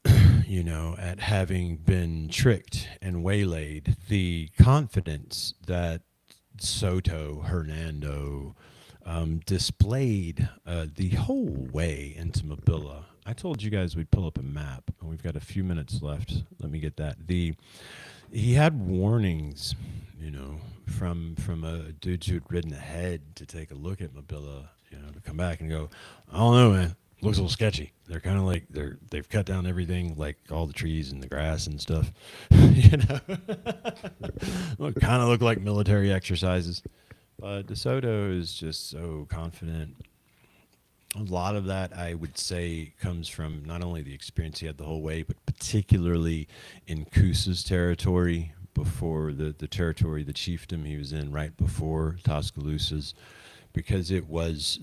Speaker 1: at having been tricked and waylaid. The confidence that Soto, Hernando, displayed the whole way into Mabilla. I told you guys we'd pull up a map, and we've got a few minutes left. Let me get that. He had warnings, from a dude who had ridden ahead to take a look at Mabilla, to come back and go, I don't know, man. Looks a little sketchy. They're kind of like they've cut down everything, like all the trees and the grass and stuff. Kind of look like military exercises. But De Soto is just so confident. A lot of that, I would say, comes from not only the experience he had the whole way, but particularly in Coosa's territory, before the territory, the chiefdom he was in right before Tuscaloosa's, because it was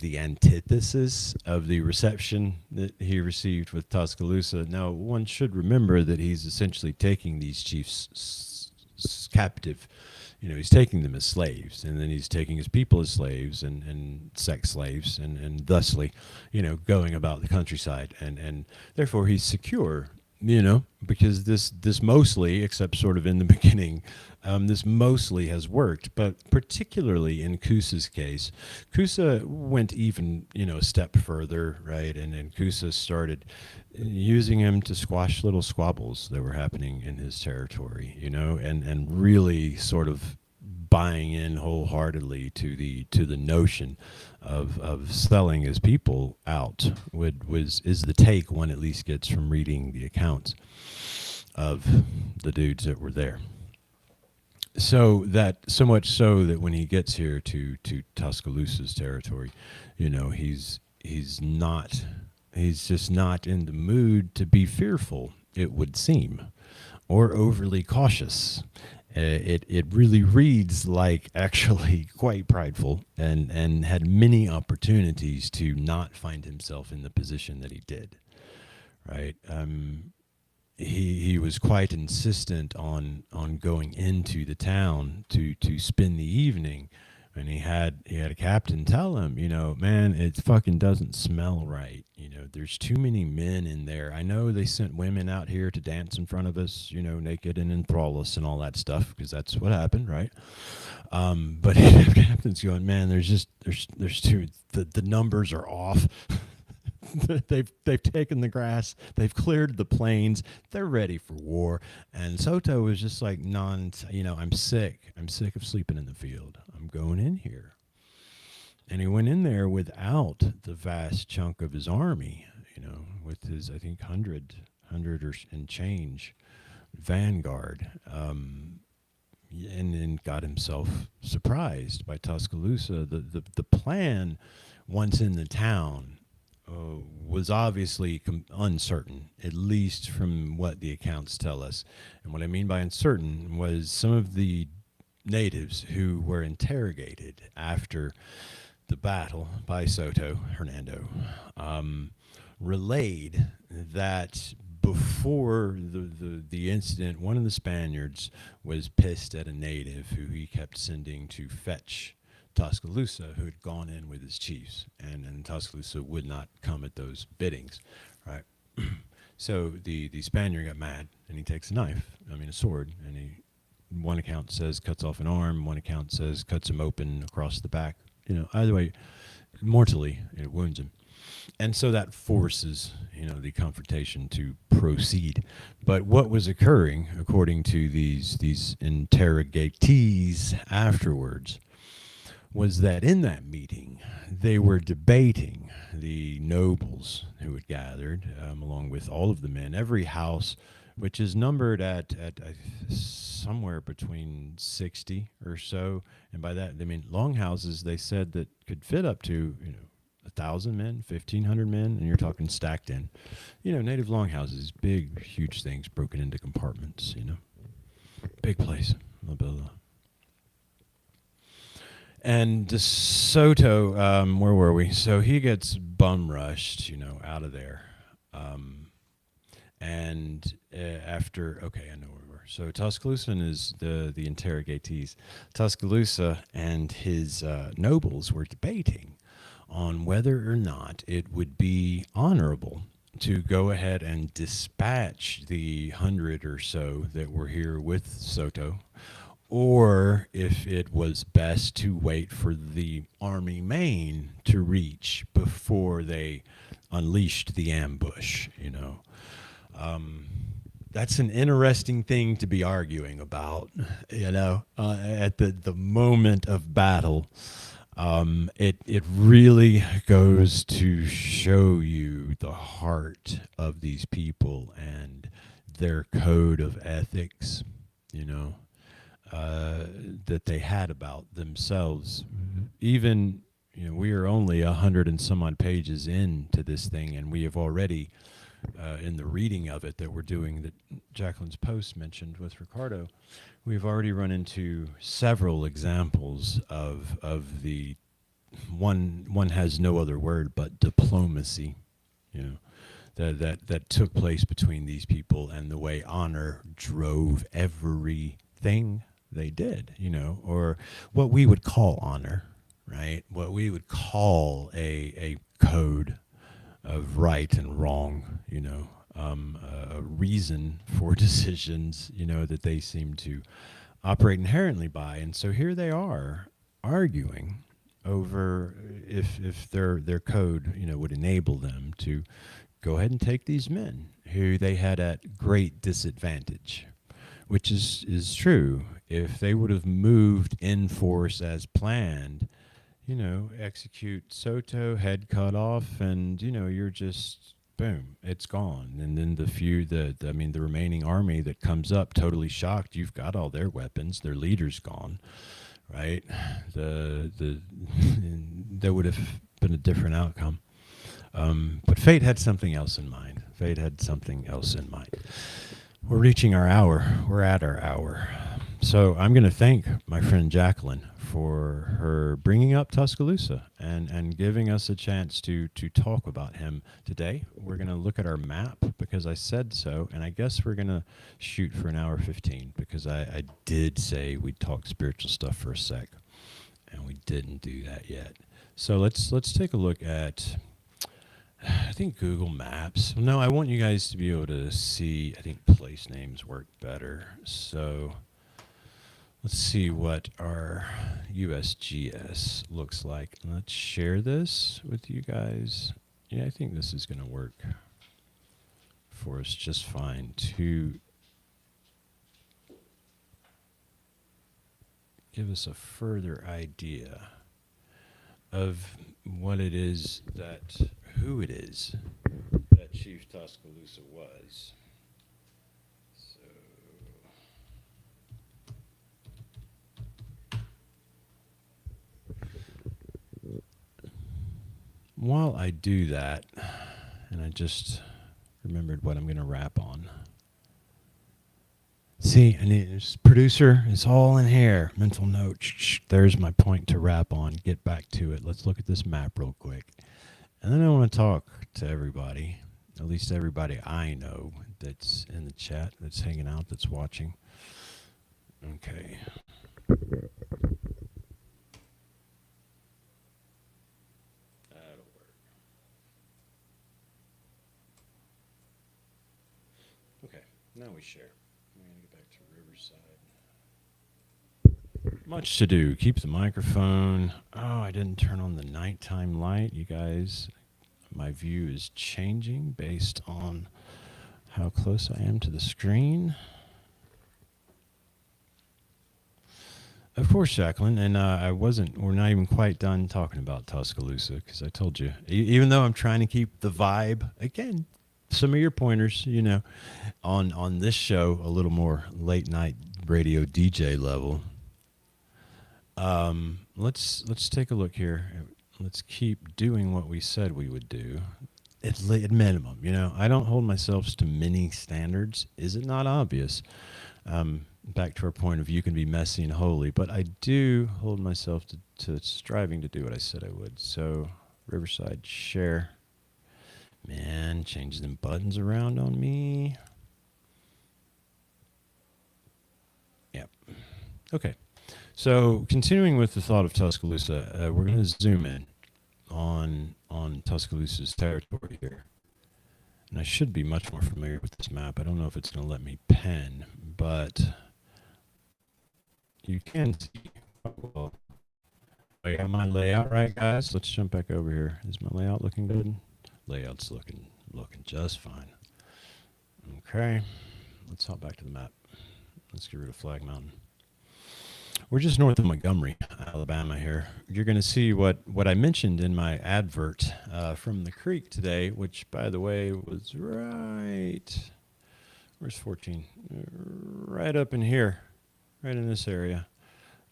Speaker 1: the antithesis of the reception that he received with Tuscaloosa. Now, one should remember that he's essentially taking these chiefs captive. He's taking them as slaves, and then he's taking his people as slaves and sex slaves, and thusly, going about the countryside, and therefore he's secure, because this mostly, except sort of in the beginning, this mostly has worked. But particularly in Cusa's case, Cusa went even, a step further, right? And Cusa started using him to squash little squabbles that were happening in his territory, and really sort of buying in wholeheartedly to the notion of selling his people out is the take one at least gets from reading the accounts of the dudes that were there. So much so that when he gets here to Tuscaloosa's territory, he's just not in the mood to be fearful, it would seem, or overly cautious. It really reads like actually quite prideful, and had many opportunities to not find himself in the position that he did. Right? He was quite insistent on going into the town to spend the evening, and he had a captain tell him, man, it fucking doesn't smell right. There's too many men in there. I know they sent women out here to dance in front of us, naked and enthrall us and all that stuff, because that's what happened, right? But the captain's going, man, there's too, the numbers are off. They've taken the grass, they've cleared the plains, they're ready for war. And Soto was just like, I'm sick of sleeping in the field. I'm going in here. And he went in there without the vast chunk of his army, with his, I think, 100 or and change vanguard, and then got himself surprised by Tuscaloosa. The plan, once in the town, was obviously uncertain, at least from what the accounts tell us. And what I mean by uncertain was some of the natives who were interrogated after the battle by Hernando, relayed that before the incident, one of the Spaniards was pissed at a native who he kept sending to fetch Tuscaloosa, who had gone in with his chiefs, and Tuscaloosa would not come at those biddings, right? So the Spaniard got mad, and he takes a sword, and he, one account says cuts off an arm, one account says cuts him open across the back. Either way, mortally, it wounds him. And so that forces, the confrontation to proceed. But what was occurring, according to these interrogatees afterwards, was that in that meeting, they were debating, the nobles who had gathered, along with all of the men, every house, which is numbered at somewhere between 60 or so. And by that, they mean longhouses, they said, that could fit up to, 1,000 men, 1,500 men, and you're talking stacked in. Native longhouses, big, huge things broken into compartments, Big place, Mabilla. And DeSoto, where were we? So he gets bum rushed, out of there. And after, okay, I know where we were. So Tuscaloosa is the interrogatees. Tuscaloosa and his nobles were debating on whether or not it would be honorable to go ahead and dispatch the 100 or so that were here with Soto, or if it was best to wait for the army main to reach before they unleashed the ambush, That's an interesting thing to be arguing about, at the moment of battle. It really goes to show you the heart of these people and their code of ethics, that they had about themselves. Even, we are only 100 and some odd pages into this thing, and we have already in the reading of it that we're doing that Jacqueline's post mentioned with Ricardo, we've already run into several examples of the one has no other word but diplomacy, you know, that took place between these people and the way honor drove everything they did, you know, or what we would call honor, right? What we would call a code of right and wrong, you know, a reason for decisions, you know, that they seem to operate inherently by. And so here they are arguing over if their code, you know, would enable them to go ahead and take these men who they had at great disadvantage, which is true. If they would have moved in force as planned, you know, execute Soto, head cut off, and, you know, you're just, boom, it's gone. And then the remaining army that comes up totally shocked, you've got all their weapons, their leader's gone, right? There would have been a different outcome. But fate had something else in mind. Fate had something else in mind. We're reaching our hour. We're at our hour. So I'm going to thank my friend Jacqueline for her bringing up Tuscaloosa and giving us a chance to talk about him today. We're going to look at our map because I said so, and I guess we're going to shoot for an hour 15 because I did say we'd talk spiritual stuff for a sec, and we didn't do that yet. So let's take a look at, I think, Google Maps. No, I want you guys to be able to see, I think place names work better. So let's see what our USGS looks like. Let's share this with you guys. Yeah, I think this is going to work for us just fine to give us a further idea of what it is who it is that Chief Tuscaloosa was. While I do that, and I just remembered what I'm going to wrap on. See, and producer, it's all in here. Mental note. There's my point to wrap on. Get back to it. Let's look at this map real quick. And then I want to talk to everybody, at least everybody I know that's in the chat, that's hanging out, that's watching. Okay. Now we share. We're going to get back to Riverside. Much to do. Keep the microphone. Oh, I didn't turn on the nighttime light. You guys, my view is changing based on how close I am to the screen. Of course, Jacqueline, and we're not even quite done talking about Tuscaloosa because I told you, even though I'm trying to keep the vibe, again, some of your pointers, you know, on this show, a little more late night radio DJ level. Let's take a look here. Let's keep doing what we said we would do. At minimum, you know, I don't hold myself to many standards. Is it not obvious? Back to our point of you can be messy and holy, but I do hold myself to striving to do what I said I would. So Riverside share. Man, change them buttons around on me. Yep. Okay. So continuing with the thought of Tuscaloosa, we're going to zoom in on Tuscaloosa's territory here. And I should be much more familiar with this map. I don't know if it's going to let me pen, but you can see. Well, I got my layout right, guys. Let's jump back over here. Is my layout looking good? Layout's looking just fine. Okay, let's hop back to the map. Let's get rid of Flag Mountain. We're just north of Montgomery, Alabama here. You're going to see what I mentioned in my advert from the creek today, which, by the way, was right... Where's 14? Right up in here, right in this area.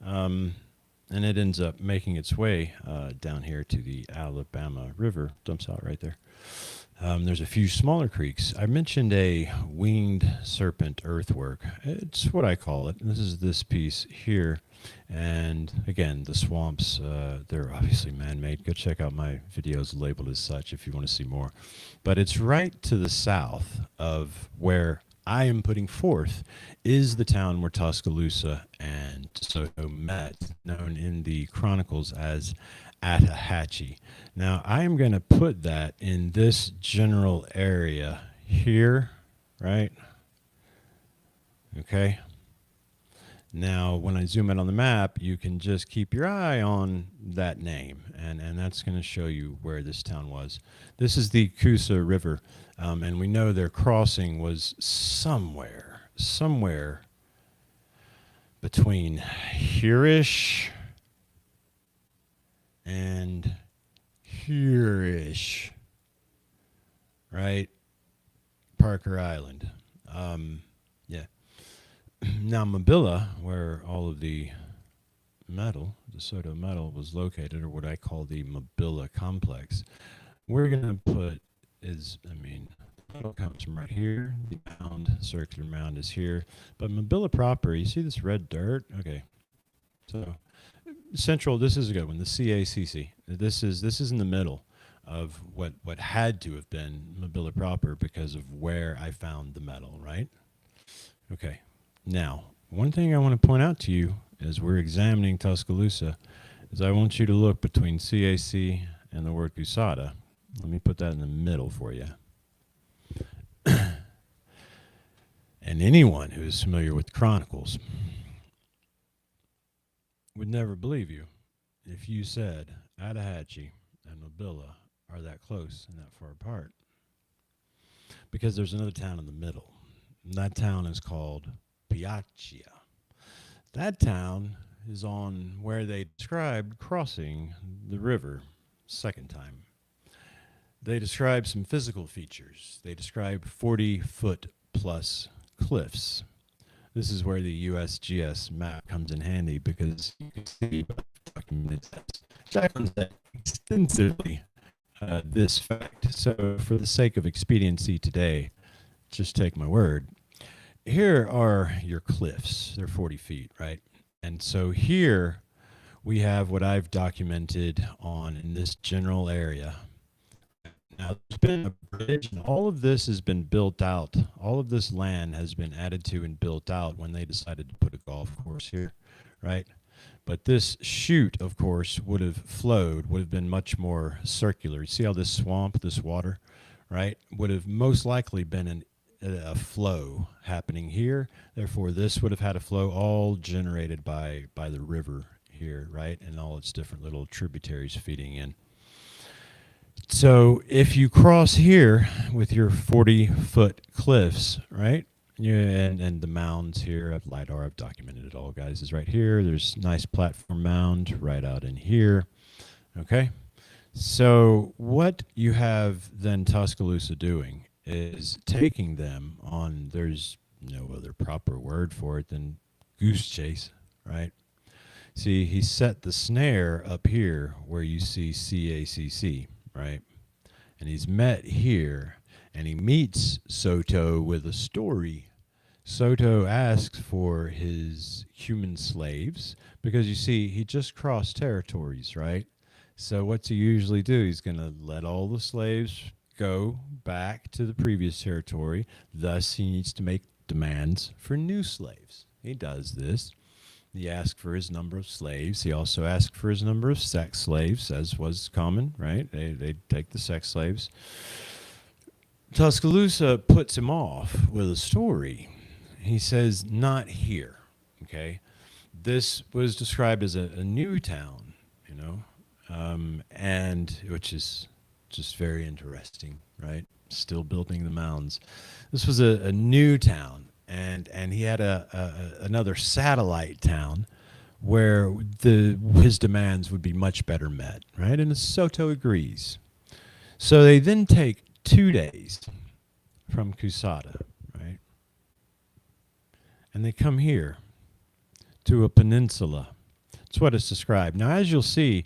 Speaker 1: And it ends up making its way down here to the Alabama River. Dumps out right there. There's a few smaller creeks. I mentioned a winged serpent earthwork. It's what I call it. This is this piece here. And again, the swamps, they're obviously man-made. Go check out my videos labeled as such if you want to see more. But it's right to the south of where I am putting forth is the town where Tuscaloosa and DeSoto met, known in the chronicles as Attahachie. Now, I am going to put that in this general area here, right? Okay. Now, when I zoom in on the map, you can just keep your eye on that name, and that's going to show you where this town was. This is the Coosa River, and we know their crossing was somewhere between here-ish and here-ish, right? Parker Island. Yeah. Now, Mabilla, where all of the metal, DeSoto metal, was located, or what I call the Mabilla complex, we're going to put is, I mean, metal comes from right here. The mound, circular mound is here. But Mabilla proper, you see this red dirt? Okay. So, central, this is a good one, the CACC. This is in the middle of what had to have been Mabilla proper because of where I found the metal, right? Okay. Now, one thing I want to point out to you as we're examining Tuscaloosa is I want you to look between CAC and the word Cusada. Let me put that in the middle for you. And anyone who is familiar with Chronicles would never believe you if you said Attahachie and Mabilla are that close and that far apart. Because there's another town in the middle. And that town is called Piaccia. That town is on where they described crossing the river second time. They describe some physical features. They describe 40-foot plus cliffs. This is where the USGS map comes in handy because you can see documented Jacqueline said extensively this fact. So for the sake of expediency today, just take my word. Here are your cliffs. They're 40 feet, right? And so here we have what I've documented on in this general area. Now, there's been a bridge, and all of this has been built out. All of this land has been added to and built out when they decided to put a golf course here, right? But this chute, of course, would have been much more circular. You see how this swamp, this water, right, would have most likely been a flow happening here. Therefore, this would have had a flow all generated by the river here, right, and all its different little tributaries feeding in. So if you cross here with your 40-foot cliffs, right, and the mounds here, LiDAR, I've documented it all, guys, is right here. There's nice platform mound right out in here, okay? So what you have then Tuscaloosa doing is taking them on, there's no other proper word for it than goose chase, right? See, he set the snare up here where you see CACC, right? And he's met here, and he meets Soto with a story. Soto asks for his human slaves because, you see, he just crossed territories, right? So what's he usually do? He's going to let all the slaves go back to the previous territory. Thus, he needs to make demands for new slaves. He does this. He asked for his number of slaves. He also asked for his number of sex slaves, as was common, right? They take the sex slaves. Tuscaloosa puts him off with a story. He says, not here, okay? This was described as a new town, you know, and which is just very interesting, right? Still building the mounds. This was a new town. And he had another satellite town where his demands would be much better met, right? And Soto agrees. So they then take 2 days from Cusada, right? And they come here to a peninsula. That's what it's described. Now, as you'll see,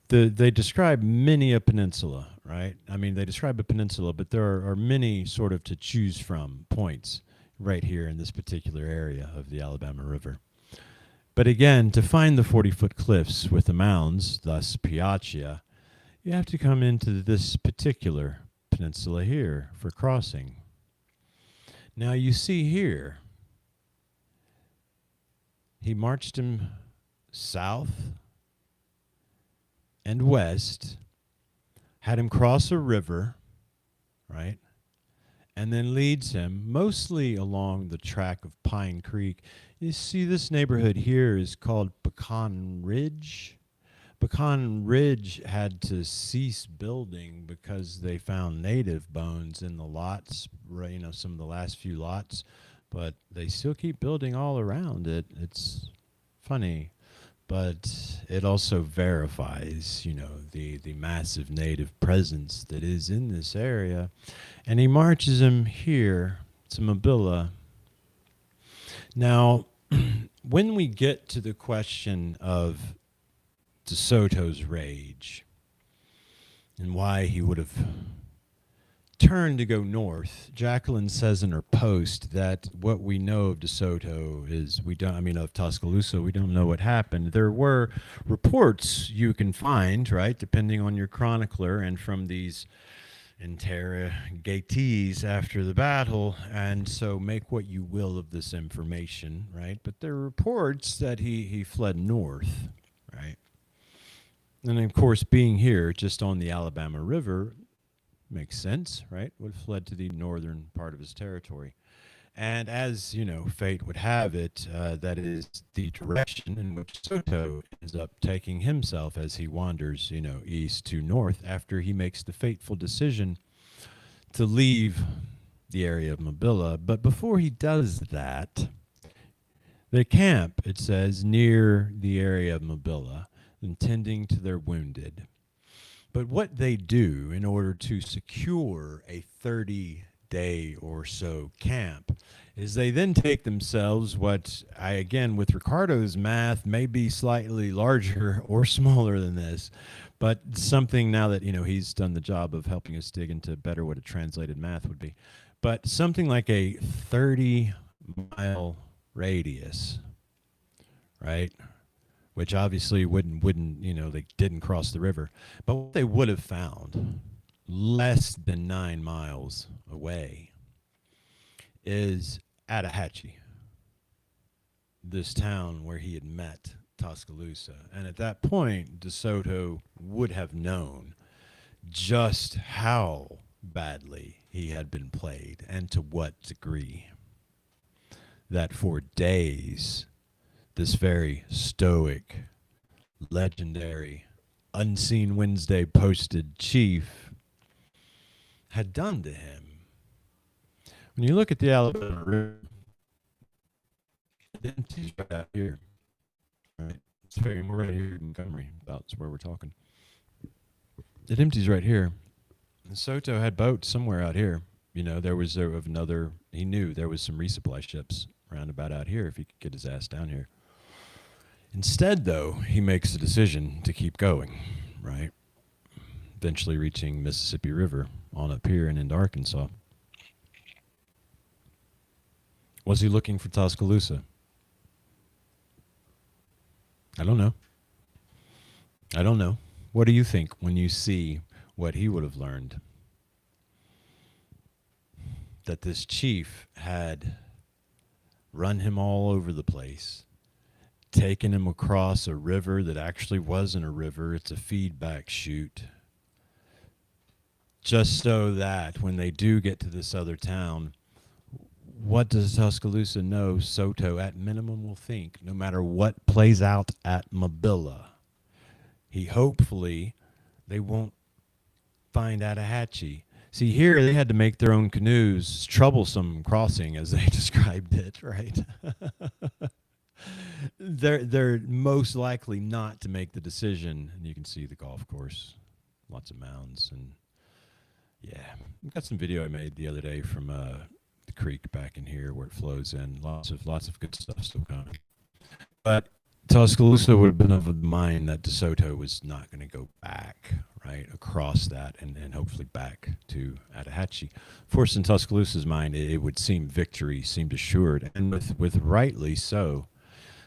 Speaker 1: they describe many a peninsula, right? I mean, they describe a peninsula, but there are many sort of to choose from points right here in this particular area of the Alabama River. But again, to find the 40-foot cliffs with the mounds, thus Piaccia, you have to come into this particular peninsula here for crossing. Now you see here, he marched him south and west, had him cross a river, right? And then leads him mostly along the track of Pine Creek. You see this neighborhood here is called Pecan Ridge. Pecan Ridge had to cease building because they found native bones in the lots, you know, some of the last few lots, but they still keep building all around it. It's funny, but it also verifies, you know, the massive native presence that is in this area. And he marches him here to Mabilla. Now, when we get to the question of De Soto's rage and why he would have turned to go north, Jacqueline says in her post that what we know of De Soto is of Tuscaloosa, we don't know what happened. There were reports you can find, right, depending on your chronicler and from these interrogatees after the battle, and so make what you will of this information, right? But there are reports that he fled north, right? And of course, being here just on the Alabama River makes sense, right? Would have fled to the northern part of his territory. And as, you know, fate would have it, that is the direction in which Soto ends up taking himself as he wanders, you know, east to north after he makes the fateful decision to leave the area of Mabilla. But before he does that, they camp, it says, near the area of Mabilla, tending to their wounded. But what they do in order to secure a 30-day or so camp is they then take themselves what again, with Ricardo's math, may be slightly larger or smaller than this, but something now that, you know, he's done the job of helping us dig into better what a translated math would be, but something like a 30-mile radius, right? Which obviously wouldn't, you know, they didn't cross the river. But what they would have found less than 9 miles away is Attahachie, this town where he had met Tuscaloosa. And at that point, De Soto would have known just how badly he had been played and to what degree. That for days, this very stoic, legendary, unseen Wednesday posted chief had done to him. When you look at the Alabama River, it empties right out here. Right? It's very right here in Montgomery, about where we're talking. It empties right here. And Soto had boats somewhere out here. You know, there was he knew there was some resupply ships round about out here if he could get his ass down here. Instead, though, he makes the decision to keep going, right? Eventually reaching Mississippi River on up here and into Arkansas. Was he looking for Tuscaloosa? I don't know. I don't know. What do you think when you see what he would have learned? That this chief had run him all over the place, taken him across a river that actually wasn't a river, it's a feedback chute, just so that when they do get to this other town, what does Tuscaloosa know Soto at minimum will think, no matter what plays out at Mabilla? He hopefully, they won't find Attahachie. See, here they had to make their own canoes, troublesome crossing as they described it, right? They're most likely not to make the decision. And you can see the golf course, lots of mounds, and yeah, I've got some video I made the other day from the creek back in here where it flows in. Lots of good stuff still coming. But Tuscaloosa would have been of the mind that DeSoto was not going to go back, right, across that and hopefully back to Attahachie. Of course, in Tuscaloosa's mind, it would seem victory seemed assured, and with rightly so.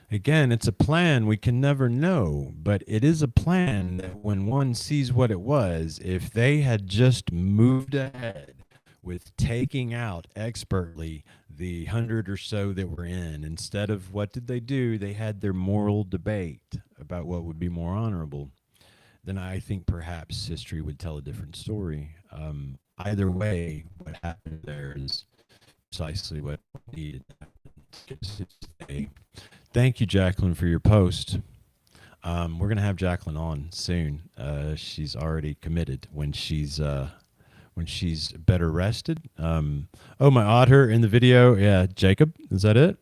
Speaker 1: Again, it's a plan we can never know, but it is a plan that when one sees what it was, if they had just moved ahead with taking out expertly the 100 or so that were in, instead of what did they do? They had their moral debate about what would be more honorable. Then I think perhaps history would tell a different story. Either way, what happened there is precisely what needed to happen. Thank you, Jacqueline, for your post. We're gonna have Jacqueline on soon. She's already committed when she's better rested. Oh, my otter in the video. Yeah, Jacob, is that it?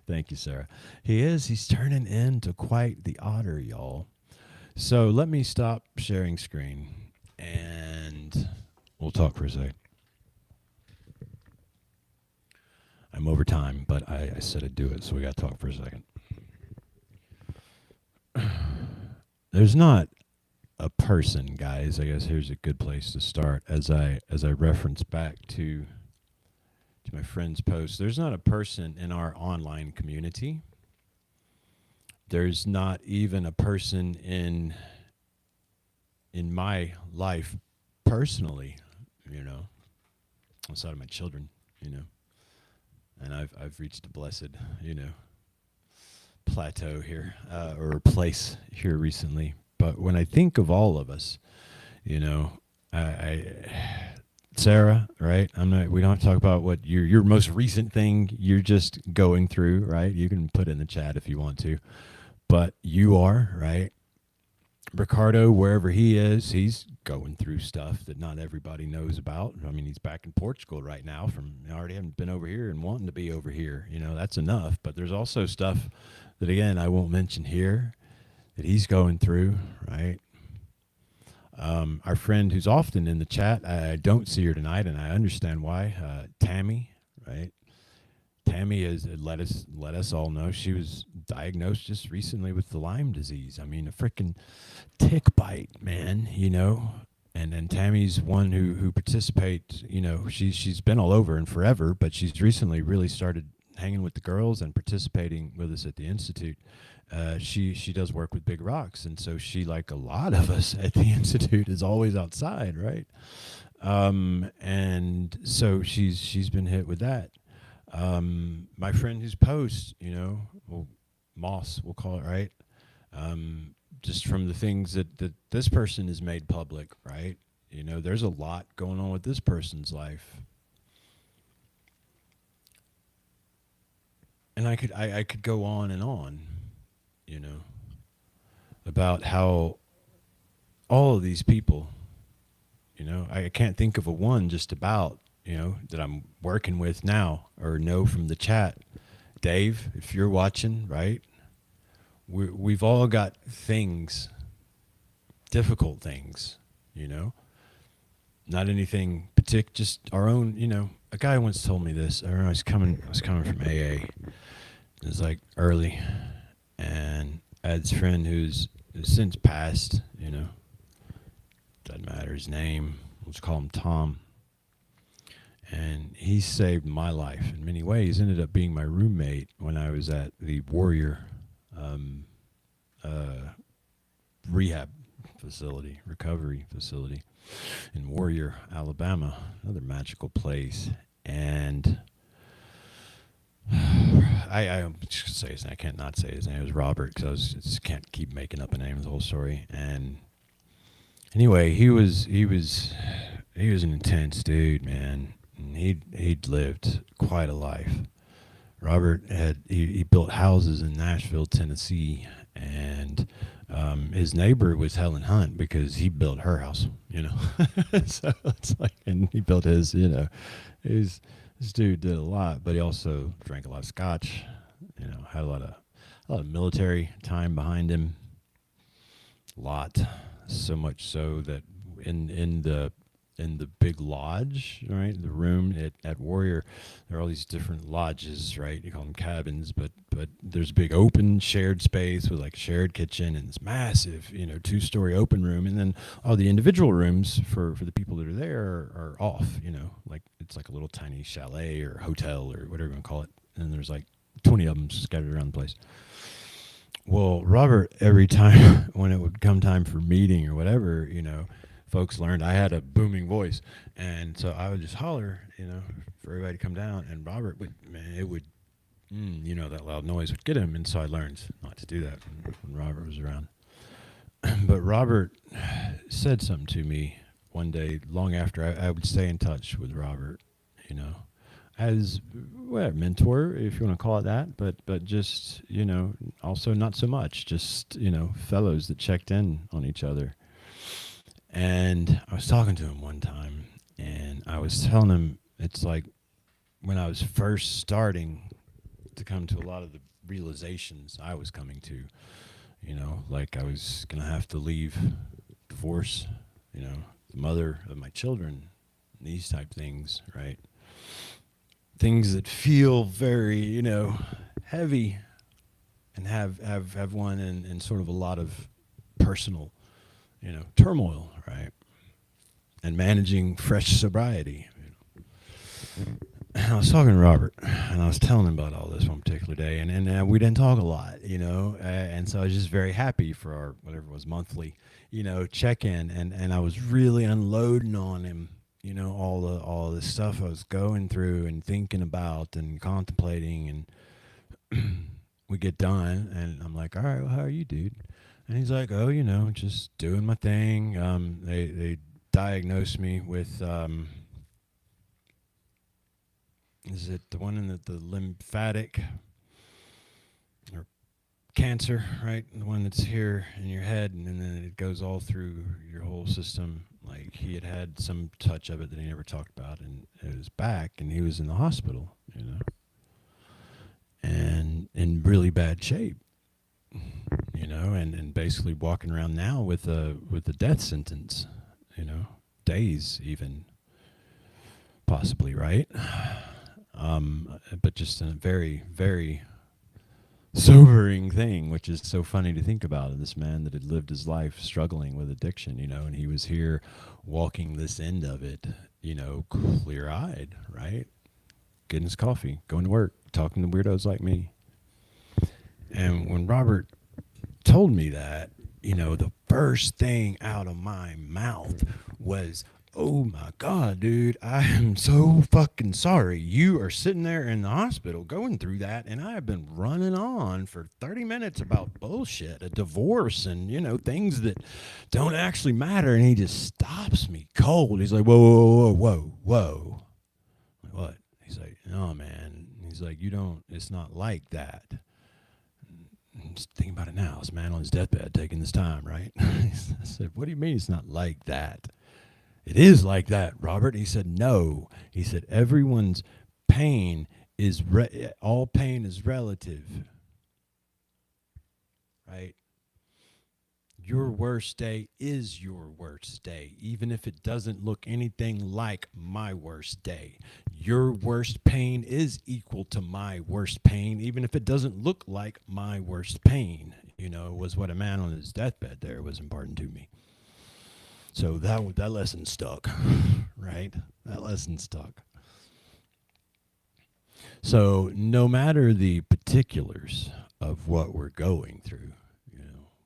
Speaker 1: Thank you, Sarah. He's turning into quite the otter, y'all. So let me stop sharing screen and we'll talk for a second. I'm over time, but I said I'd do it, so we got to talk for a second. There's not a person, guys. I guess here's a good place to start. As I reference back to my friend's post, there's not a person in our online community. There's not even a person in my life personally, outside of my children, and I've reached a blessed, plateau here, or place here recently. But when I think of all of us, I Sarah, right? We don't have to talk about what your most recent thing you're just going through, right? You can put it in the chat if you want to. But you are, right? Ricardo, wherever he is, he's going through stuff that not everybody knows about. I mean, he's back in Portugal right now I already haven't been over here and wanting to be over here. That's enough. But there's also stuff that, again, I won't mention here that he's going through, right? Our friend who's often in the chat, I don't see her tonight, and I understand why, Tammy, right? Tammy has let us all know she was diagnosed just recently with the Lyme disease. I mean, a freaking tick bite, man, And then Tammy's one who participates, she's been all over and forever, but she's recently really started hanging with the girls and participating with us at the Institute. She does work with big rocks, and so she, like a lot of us at the Institute, is always outside, right? And so she's been hit with that. My friend whose post, well, Moss, we'll call it, right? Just from the things that this person has made public, right? There's a lot going on with this person's life. And I could go on and on, about how all of these people, I can't think of a one just about, that I'm working with now or know from the chat. Dave, if you're watching, right? We've all got things, difficult things, not anything particular, just our own, a guy once told me this. I was coming from AA. It was like early, and I had this friend who's since passed, doesn't matter his name. Let's call him Tom. And he saved my life in many ways. Ended up being my roommate when I was at the Warrior rehab facility, recovery facility in Warrior, Alabama, another magical place. And I'm just gonna say his name. I can't not say his name. It was Robert, because just can't keep making up a name of the whole story. And anyway, he was an intense dude, man. And he'd lived quite a life. Robert he built houses in Nashville, Tennessee, and his neighbor was Helen Hunt because he built her house, So it's like, and he built his, this dude did a lot, but he also drank a lot of scotch, had a lot of military time behind him. A lot, so much so that in in the big lodge, right? The room at Warrior, there are all these different lodges, right? You call them cabins, but there's a big open shared space with like a shared kitchen and this massive, 2-story open room, and then all the individual rooms for the people that are there are off, like it's like a little tiny chalet or hotel or whatever you want to call it, and there's like 20 of them scattered around the place. Well, Robert, every time when it would come time for meeting or whatever, folks learned I had a booming voice. And so I would just holler, for everybody to come down. And Robert would, man, it would, that loud noise would get him. And so I learned not to do that when Robert was around. But Robert said something to me one day, long after I would stay in touch with Robert, as mentor, if you want to call it that, but just also not so much, just fellows that checked in on each other. And I was talking to him one time, and I was telling him it's like when I was first starting to come to a lot of the realizations I was coming to, like I was gonna have to leave, divorce, the mother of my children, these type things, right? Things that feel very, heavy, and have one in sort of a lot of personal, turmoil, right? And managing fresh sobriety. And I was talking to Robert, and I was telling him about all this one particular day, and we didn't talk a lot, and so I was just very happy for our, whatever it was, monthly, check-in, and I was really unloading on him, all the stuff I was going through and thinking about and contemplating, and we get done, and I'm like, all right, well, how are you, dude? And he's like, oh, just doing my thing. They diagnosed me with, is it the one in the lymphatic or cancer, right? The one that's here in your head, and then it goes all through your whole system. Like he had some touch of it that he never talked about, and it was back, and he was in the hospital, and in really bad shape, and basically walking around now with a death sentence, days even, possibly, right? But just a very, very sobering thing, which is so funny to think about. This man that had lived his life struggling with addiction, and he was here walking this end of it, clear-eyed, right? Getting his coffee, going to work, talking to weirdos like me. And when Robert told me that, the first thing out of my mouth was, oh my God, dude, I am so fucking sorry. You are sitting there in the hospital going through that, and I have been running on for 30 minutes about bullshit, a divorce, and, things that don't actually matter. And he just stops me cold. He's like, whoa, whoa, whoa, whoa, whoa. Like, what? He's like, no, man. He's like, it's not like that. Just thinking about it now. This man on his deathbed taking this time, right? I said, what do you mean it's not like that? It is like that, Robert. He said, no. He said, everyone's pain is, all pain is relative, right? Your worst day is your worst day, even if it doesn't look anything like my worst day. Your worst pain is equal to my worst pain, even if it doesn't look like my worst pain, was what a man on his deathbed there was imparting to me. So that lesson stuck, right? That lesson stuck. So no matter the particulars of what we're going through,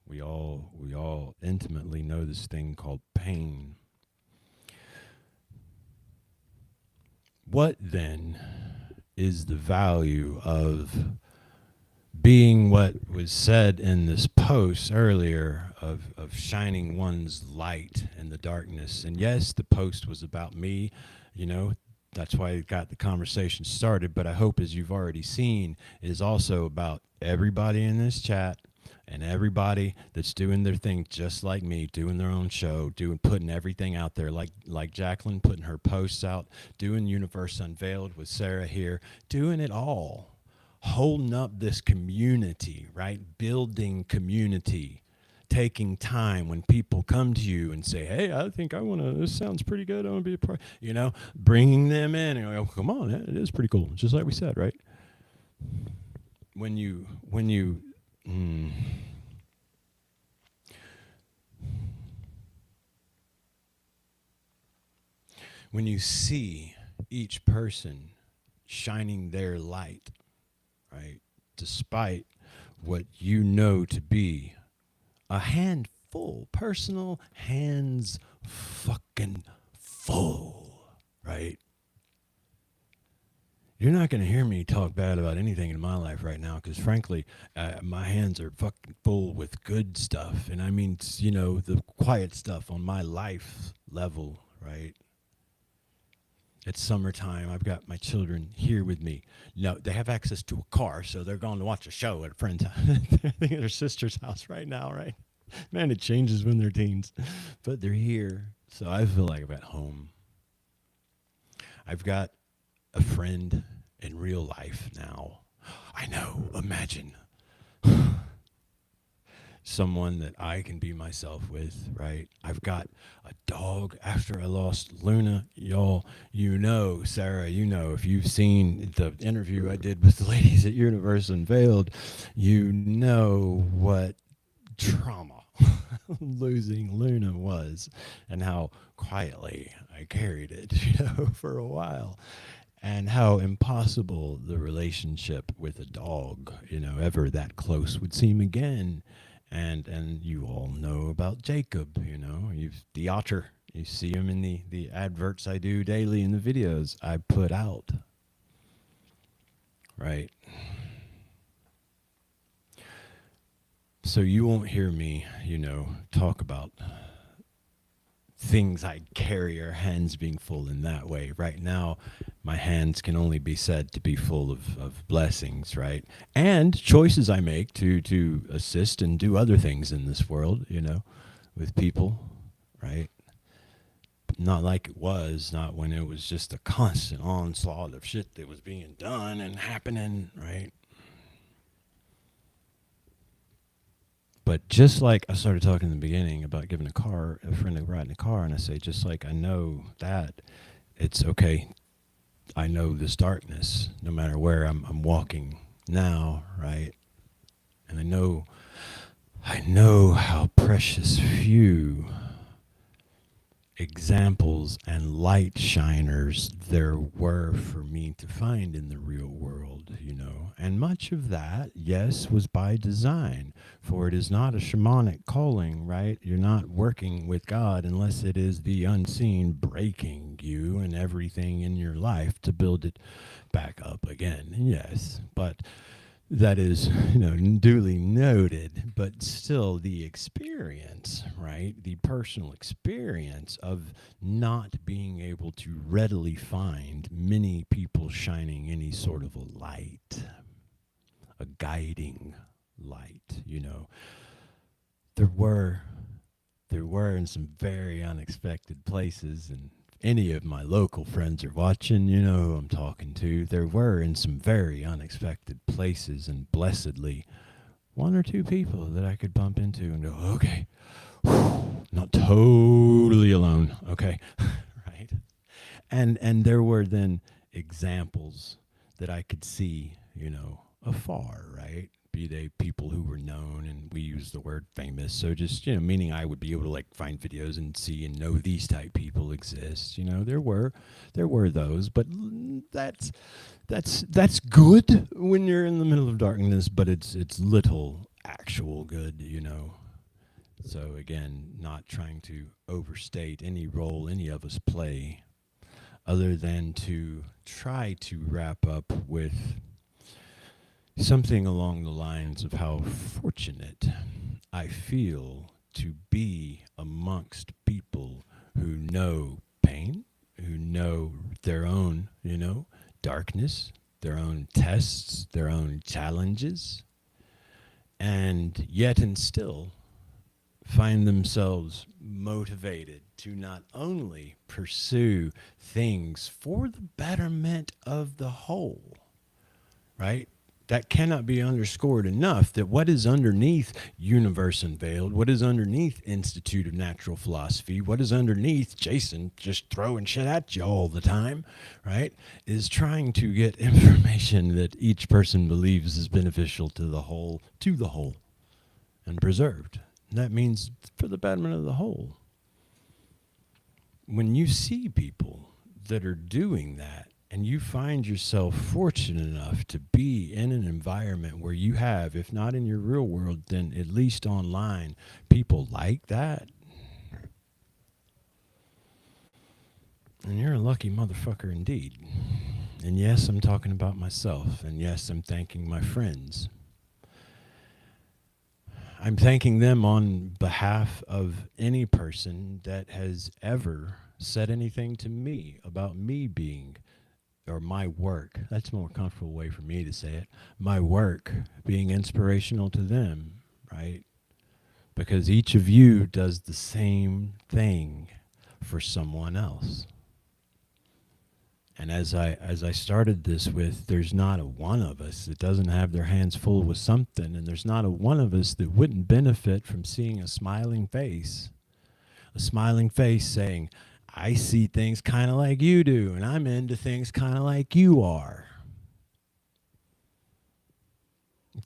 Speaker 1: we all intimately know this thing called pain. What then is the value of being what was said in this post earlier of shining one's light in the darkness? And yes, the post was about me, that's why it got the conversation started. But I hope, as you've already seen, it is also about everybody in this chat and everybody that's doing their thing just like me, doing their own show, putting everything out there, like Jacqueline putting her posts out, doing Universe Unveiled with Sarah here, doing it all, holding up this community, right? Building community, taking time when people come to you and say, "Hey, I think I want to. This sounds pretty good. I want to be a part." Bringing them in and go, "Come on, it is pretty cool." Just like we said, right? When you mm, when you see each person shining their light, right, despite what you know to be a handful, personal hands fucking full, right? You're not going to hear me talk bad about anything in my life right now because, frankly, my hands are fucking full with good stuff. And I mean, the quiet stuff on my life level, right? It's summertime. I've got my children here with me. No, they have access to a car, so they're going to watch a show at a friend's house. They're at their sister's house right now, right? Man, it changes when they're teens, but they're here. So I feel like I'm at home. I've got a friend in real life now. I know, imagine someone that I can be myself with, right? I've got a dog after I lost Luna. Y'all, Sarah, if you've seen the interview I did with the ladies at Universe Unveiled, you know what trauma losing Luna was and how quietly I carried it, for a while. And how impossible the relationship with a dog, ever that close would seem again. And you all know about Jacob, you've the otter. You see him in the adverts I do daily in the videos I put out. Right. So you won't hear me, talk about things I carry or hands being full in that way. Right now, my hands can only be said to be full of blessings, right? And choices I make to assist and do other things in this world, with people, right? Not like it was, not when it was just a constant onslaught of shit that was being done and happening, right? But just like I started talking in the beginning about giving a friend a ride in a car, and I say, just like I know that, it's okay. I know this darkness, no matter where I'm walking now, right? And I know how precious few examples and light shiners there were for me to find in the real world, And much of that, yes, was by design, for it is not a shamanic calling, right? You're not working with God unless it is the unseen breaking you and everything in your life to build it back up again. Yes, but that is, duly noted, but still the experience, right? The personal experience of not being able to readily find many people shining any sort of a light, a guiding light, There were in some very unexpected places, and any of my local friends are watching, who I'm talking to. There were in some very unexpected places, and blessedly, one or two people that I could bump into and go, okay, not totally alone, okay, right? And there were then examples that I could see, afar, right? Be they people who were known, and we use the word famous, so just meaning I would be able to find videos and see and know these type people exist. There were those, but that's good when you're in the middle of darkness, but it's little actual good. So again, not trying to overstate any role any of us play, other than to try to wrap up with something along the lines of how fortunate I feel to be amongst people who know pain, who know their own, darkness, their own tests, their own challenges, and yet and still find themselves motivated to not only pursue things for the betterment of the whole, right? that cannot be underscored enough, that what is underneath Universe Unveiled, what is underneath Institute of Natural Philosophy, what is underneath Jason just throwing shit at you all the time, right, is trying to get information that each person believes is beneficial to the whole, and preserved. And that means for the betterment of the whole. When you see people that are doing that, and you find yourself fortunate enough to be in an environment where you have, if not in your real world, then at least online, people like that, and you're a lucky motherfucker indeed. And yes, I'm talking about myself, and yes, I'm thanking my friends. I'm thanking them on behalf of any person that has ever said anything to me about me being, or my work, that's a more comfortable way for me to say it, my work being inspirational to them, right? Because each of you does the same thing for someone else. And as I started this with, there's not a one of us that doesn't have their hands full with something, and there's not a one of us that wouldn't benefit from seeing a smiling face saying, I see things kind of like you do, and I'm into things kind of like you are.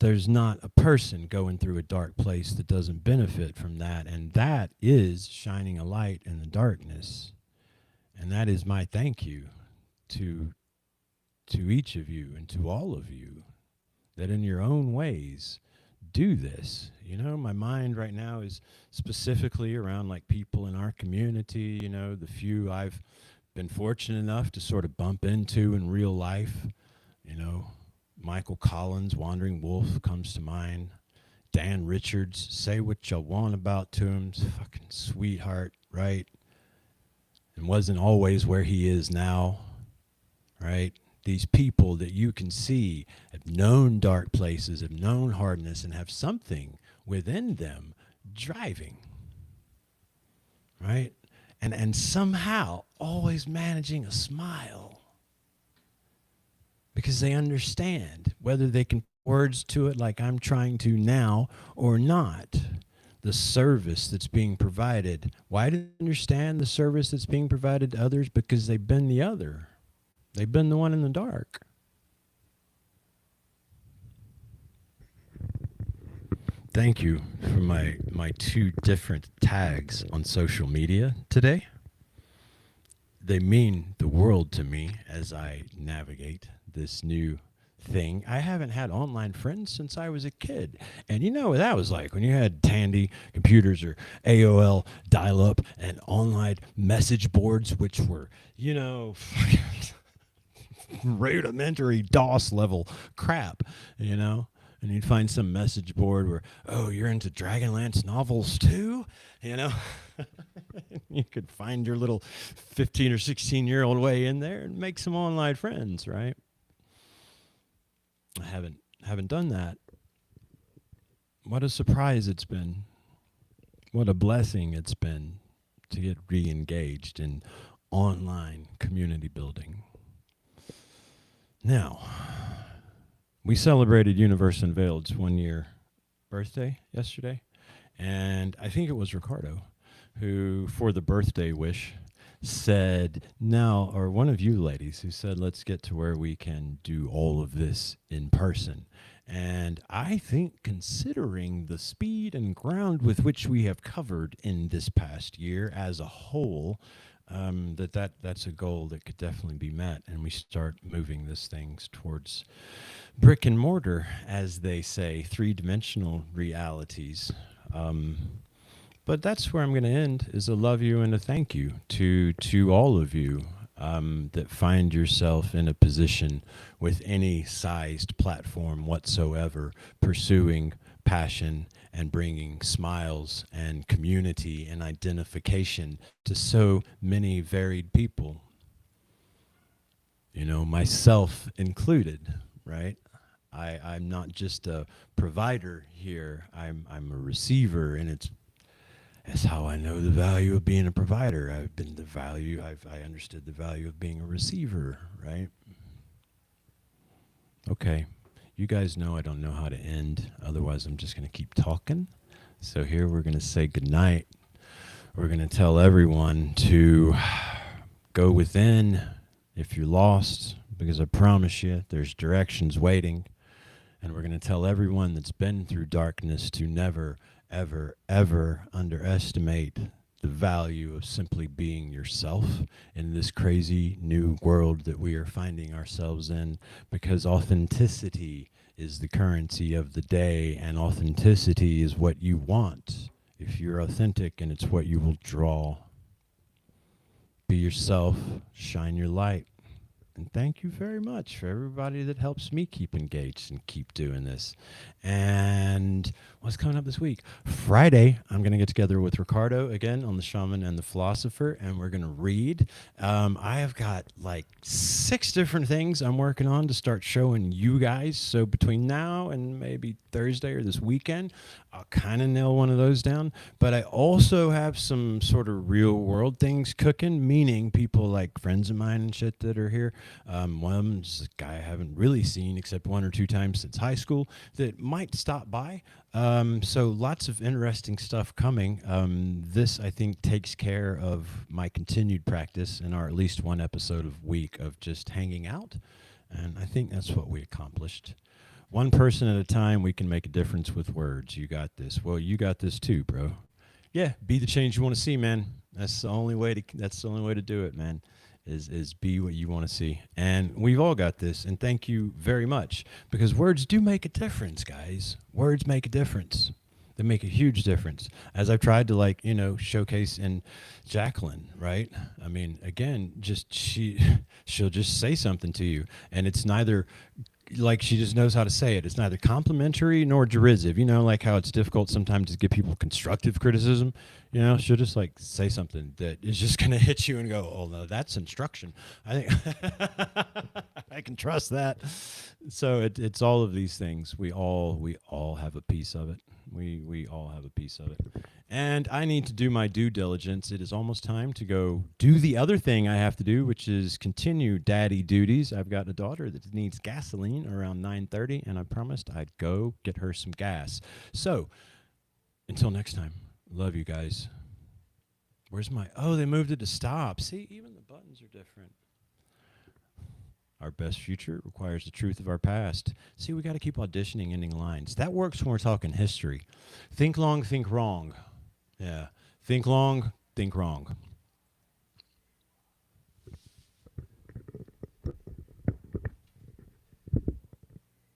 Speaker 1: There's not a person going through a dark place that doesn't benefit from that, and that is shining a light in the darkness. And that is my thank you to each of you and to all of you that in your own ways do this. You know, my mind right now is specifically around like people in our community, you know, the few I've been fortunate enough to sort of bump into in real life. You know, Michael Collins, Wandering Wolf comes to mind. Dan Richards, say what you want about to him, fucking sweetheart, right? And wasn't always where he is now, right? These people that you can see have known dark places, have known hardness, and have something within them driving, right? And somehow always managing a smile because they understand, whether they can put words to it like I'm trying to now or not, the service that's being provided. Why do they understand the service that's being provided to others? Because they've been the other. They've been the one in the dark. Thank you for my two different tags on social media today. They mean the world to me as I navigate this new thing. I haven't had online friends since I was a kid. And you know what that was like when you had Tandy computers or AOL dial-up and online message boards, which were, you know, rudimentary DOS level crap, you know? And you'd find some message board where, oh, you're into Dragonlance novels too? You know? You could find your little 15 or 16-year-old way in there and make some online friends, right? I haven't done that. What a surprise it's been. What a blessing it's been to get re-engaged in online community building. Now, we celebrated Universe Unveiled's 1-year birthday yesterday, and I think it was Ricardo who, for the birthday wish, said, now, or one of you ladies who said, let's get to where we can do all of this in person. And I think, considering the speed and ground with which we have covered in this past year as a whole, that's a goal that could definitely be met, and we start moving this things towards brick and mortar, as they say, three-dimensional realities. But that's where I'm going to end, is a love you and a thank you to all of you that find yourself in a position with any sized platform whatsoever, pursuing passion and bringing smiles and community and identification to so many varied people. You know, myself included, right? I'm not just a provider here. I'm a receiver, and that's how I know the value of being a provider. I understood the value of being a receiver, right? Okay. You guys know I don't know how to end. Otherwise, I'm just going to keep talking. So here we're going to say goodnight. We're going to tell everyone to go within if you're lost, because I promise you there's directions waiting. And we're going to tell everyone that's been through darkness to never, ever, ever underestimate the value of simply being yourself in this crazy new world that we are finding ourselves in, because authenticity is the currency of the day, and authenticity is what you want. If you're authentic, and it's what you will draw. Be yourself, shine your light. And thank you very much for everybody that helps me keep engaged and keep doing this. And what's coming up this week? Friday, I'm going to get together with Ricardo again on The Shaman and the Philosopher, and we're going to read. I have got like 6 different things I'm working on to start showing you guys. So between now and maybe Thursday or this weekend, I'll kind of nail one of those down. But I also have some sort of real world things cooking, meaning people like friends of mine and shit that are here. One of them is a guy I haven't really seen except 1 or 2 times since high school that might stop by. So lots of interesting stuff coming. This, I think, takes care of my continued practice in our at least 1 episode a week of just hanging out. And I think that's what we accomplished. 1 person at a time, we can make a difference with words. You got this. Well, you got this too, bro. Yeah, be the change you want to see, man. That's the only way to do it, man. Is be what you want to see. And we've all got this, and thank you very much, because words do make a difference, guys. Words make a difference. They make a huge difference. As I've tried to showcase in Jacqueline, right? I mean, again, she'll just say something to you, and it's neither like she just knows how to say it. It's neither complimentary nor derisive. You know, like how it's difficult sometimes to give people constructive criticism. You know, she'll just like say something that is just going to hit you and go, oh, no, that's instruction. I think I can trust that. So it's all of these things. We all have a piece of it. We all have a piece of it. And I need to do my due diligence. It is almost time to go do the other thing I have to do, which is continue daddy duties. I've got a daughter that needs gasoline around 9:30, and I promised I'd go get her some gas. So until next time, love you guys. Where's my, oh, they moved it to stop. See, even the buttons are different. Our best future requires the truth of our past. See, we got to keep auditioning ending lines. That works when we're talking history. Think long, think wrong. Yeah. Think long, think wrong.